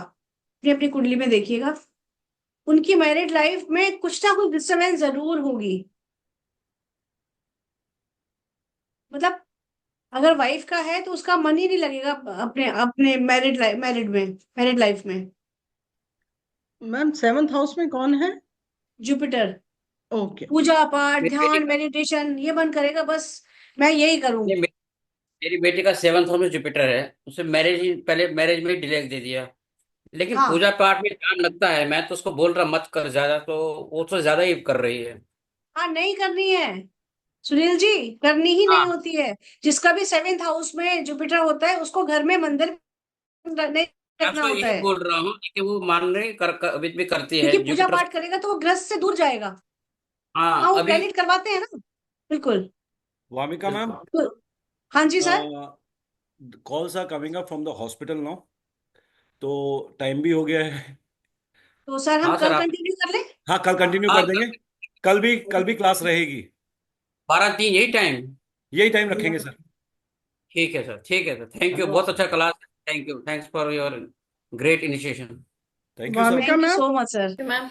ये अपनी कुंडली में देखिएगा, उनकी मैरिड लाइफ में कुछ ना कुछ डिस्टर्बेंस जरूर होगी। मतलब अगर वाइफ का है तो उसका मन ही नहीं लगेगा अपने अपने मैरिड लाइफ में। मैम 7th हाउस में कौन है? जुपिटर। ओके। पूजा पाठ, मेरी बेटी ध्यान, का मेडिटेशन, ये मन करेगा बस मैं यही करूं। ये मेरी बेटी का 7th हाउस में जुपिटर है। उसे पहले मैरिज में ही डिले दे दिया। लेकिन हाँ पूजा पाठ में टाइम लगता है। मैं तो उसको बोल रहा मत कर ज्यादा, तो वो तो ज्यादा ही कर रही है। हाँ, नहीं करनी है सुनील जी, करनी ही नहीं हाँ होती है। जिसका भी 7th हाउस में जुपिटर होता है, उसको घर में मंदिर नहीं मैं रखना उसको होता यही है। बोल रहा हूँ कि वो मान रही अभी भी करती है क्योंकि पूजा जुपिटर। पाठ करेगा तो वो ग्रस्त से दूर जाएगा। हाँ हाँ, वो अभी। प्लेनेट करवाते हैं ना। बिल्कुल। वामिका मैम, तो, हाँ जी sir. Calls are coming up from the hospital now, तो टाइम भी हो गया है। तो सर हम हाँ सर कल आप। कंटिन्यू कर लें? हाँ, कल कंटिन्यू हाँ कर देंगे। कल भी क्लास रहेगी। 12-3 यही टाइम। यही टाइम रखेंगे सर। ठीक है सर, ठीक है सर, थैंक यू, बहुत अच्छा class. Thank you, thanks for your great initiation. Thank you sir. Wamiqa thank you ma'am, so much sir. Ma'am